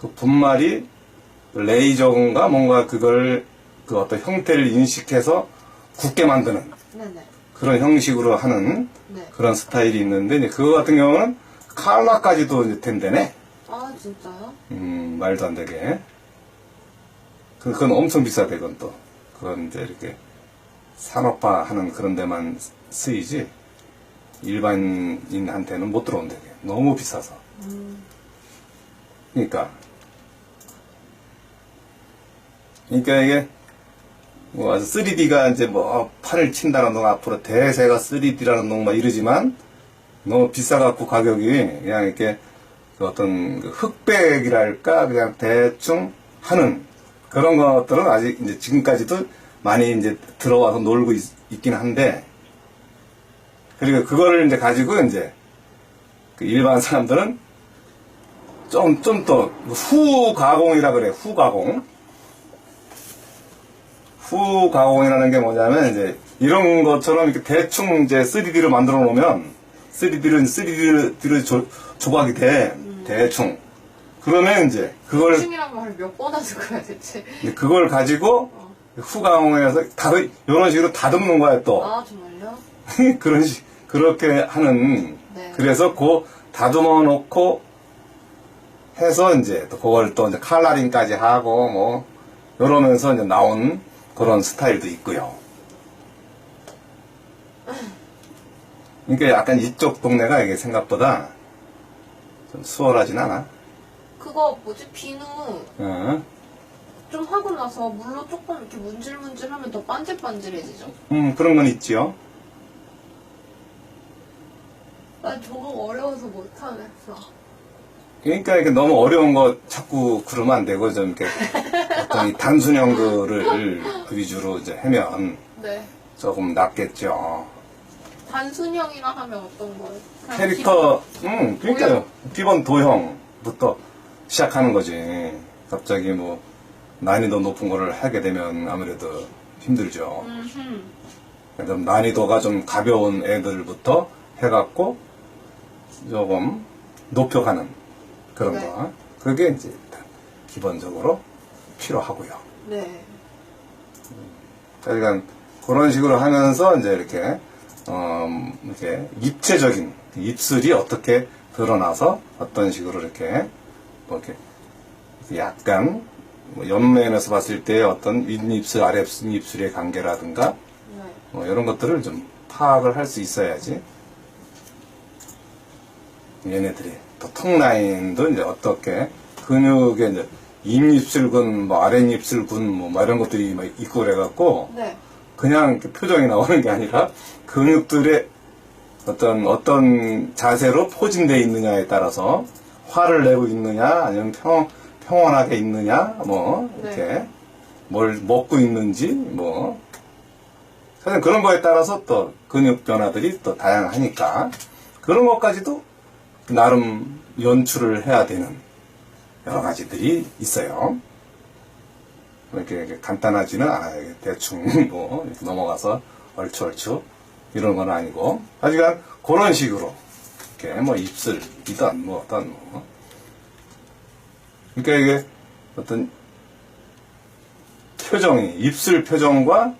그 분말이 레이저인가 뭔가 그걸 그 어떤 형태를 인식해서 굳게 만드는 네네. 그런 형식으로 하는 네. 그런 스타일이 있는데 이제 그거 같은 경우는 칼라까지도 이제 된다네. 아 진짜요? 말도 안 되게. 그건 엄청 비싸대, 그건 또. 그건 이제 이렇게 산업화 하는 그런 데만 쓰이지, 일반인한테는 못 들어온대. 너무 비싸서. 그러니까 이게, 뭐, 3D가 이제 뭐, 판을 친다는 동 앞으로 대세가 3D라는 동 막 이러지만, 너무 비싸갖고 가격이 그냥 이렇게 그 어떤 그 흑백이랄까, 그냥 대충 하는 그런 것들은 아직 이제 지금까지도 많이 이제 들어와서 놀고 있긴 한데, 그리고 그거를 이제 가지고 이제 그 일반 사람들은 좀 더 후가공이라 그래, 후가공. 후가공이라는 게 뭐냐면 이제 이런 것처럼 이렇게 대충 이제 3D를 만들어 놓으면 3D로 조각이 돼. 대충. 그러면 이제 그걸 대충이란 말을 몇 번 하는 거야 대체? 그걸 가지고 후가공해서 이런 식으로 다듬는 거야 또. 아 정말요? 그렇게 하는. 네. 그래서 그 다듬어 놓고 해서 이제 또 그걸 또 이제 칼라링까지 하고 뭐 이러면서 이제 나온 그런 스타일도 있고요. 그러니까 약간 이쪽 동네가 이게 생각보다 좀 수월하진 않아. 그거 뭐지 비누 어? 좀 하고 나서 물로 조금 이렇게 문질문질하면 더 반질반질해지죠? 그런 건 있지요. 난 저거 어려워서 못하겠어. 그러니까 이게 너무 어려운 거 자꾸 그러면 안 되고 좀 이렇게 어떤 이 단순형들을 위주로 이제 하면 네. 조금 낫겠죠. 단순형이라 하면 어떤 거예요? 그냥 캐릭터, 그러니까요. 기본 도형부터 시작하는 거지. 갑자기 뭐 난이도 높은 거를 하게 되면 아무래도 힘들죠. 그래서 난이도가 좀 가벼운 애들부터 해갖고 조금 높여가는 그런 네. 거. 그게 이제 일단 기본적으로 필요하고요. 네. 그러니까 그런 식으로 하면서 이제 이렇게 이렇게 입체적인 입술이 어떻게 드러나서 어떤 식으로 이렇게 뭐 이렇게 약간 뭐 옆면에서 봤을 때 어떤 윗입술 아랫입술의 관계라든가 네. 뭐 이런 것들을 좀 파악을 할 수 있어야지 얘네들이 또 턱 라인도 이제 어떻게 근육의 이제 윗입술근 뭐 아랫입술근 뭐 이런 것들이 막 있고 그래갖고 네. 그냥 이렇게 표정이 나오는 게 아니라 근육들의 어떤 자세로 포진되어 있느냐에 따라서 화를 내고 있느냐 아니면 평온하게 있느냐 뭐 이렇게 네. 뭘 먹고 있는지 뭐 사실 그런 거에 따라서 또 근육 변화들이 또 다양하니까 그런 것까지도 나름 연출을 해야 되는 여러 가지들이 있어요. 이렇게 간단하지는 않아요. 대충 뭐 이렇게 넘어가서 얼추 이런 건 아니고 하지만 그런 식으로 이렇게 뭐 입술이든 뭐 어떤 뭐 그러니까 이게 어떤 표정이 입술 표정과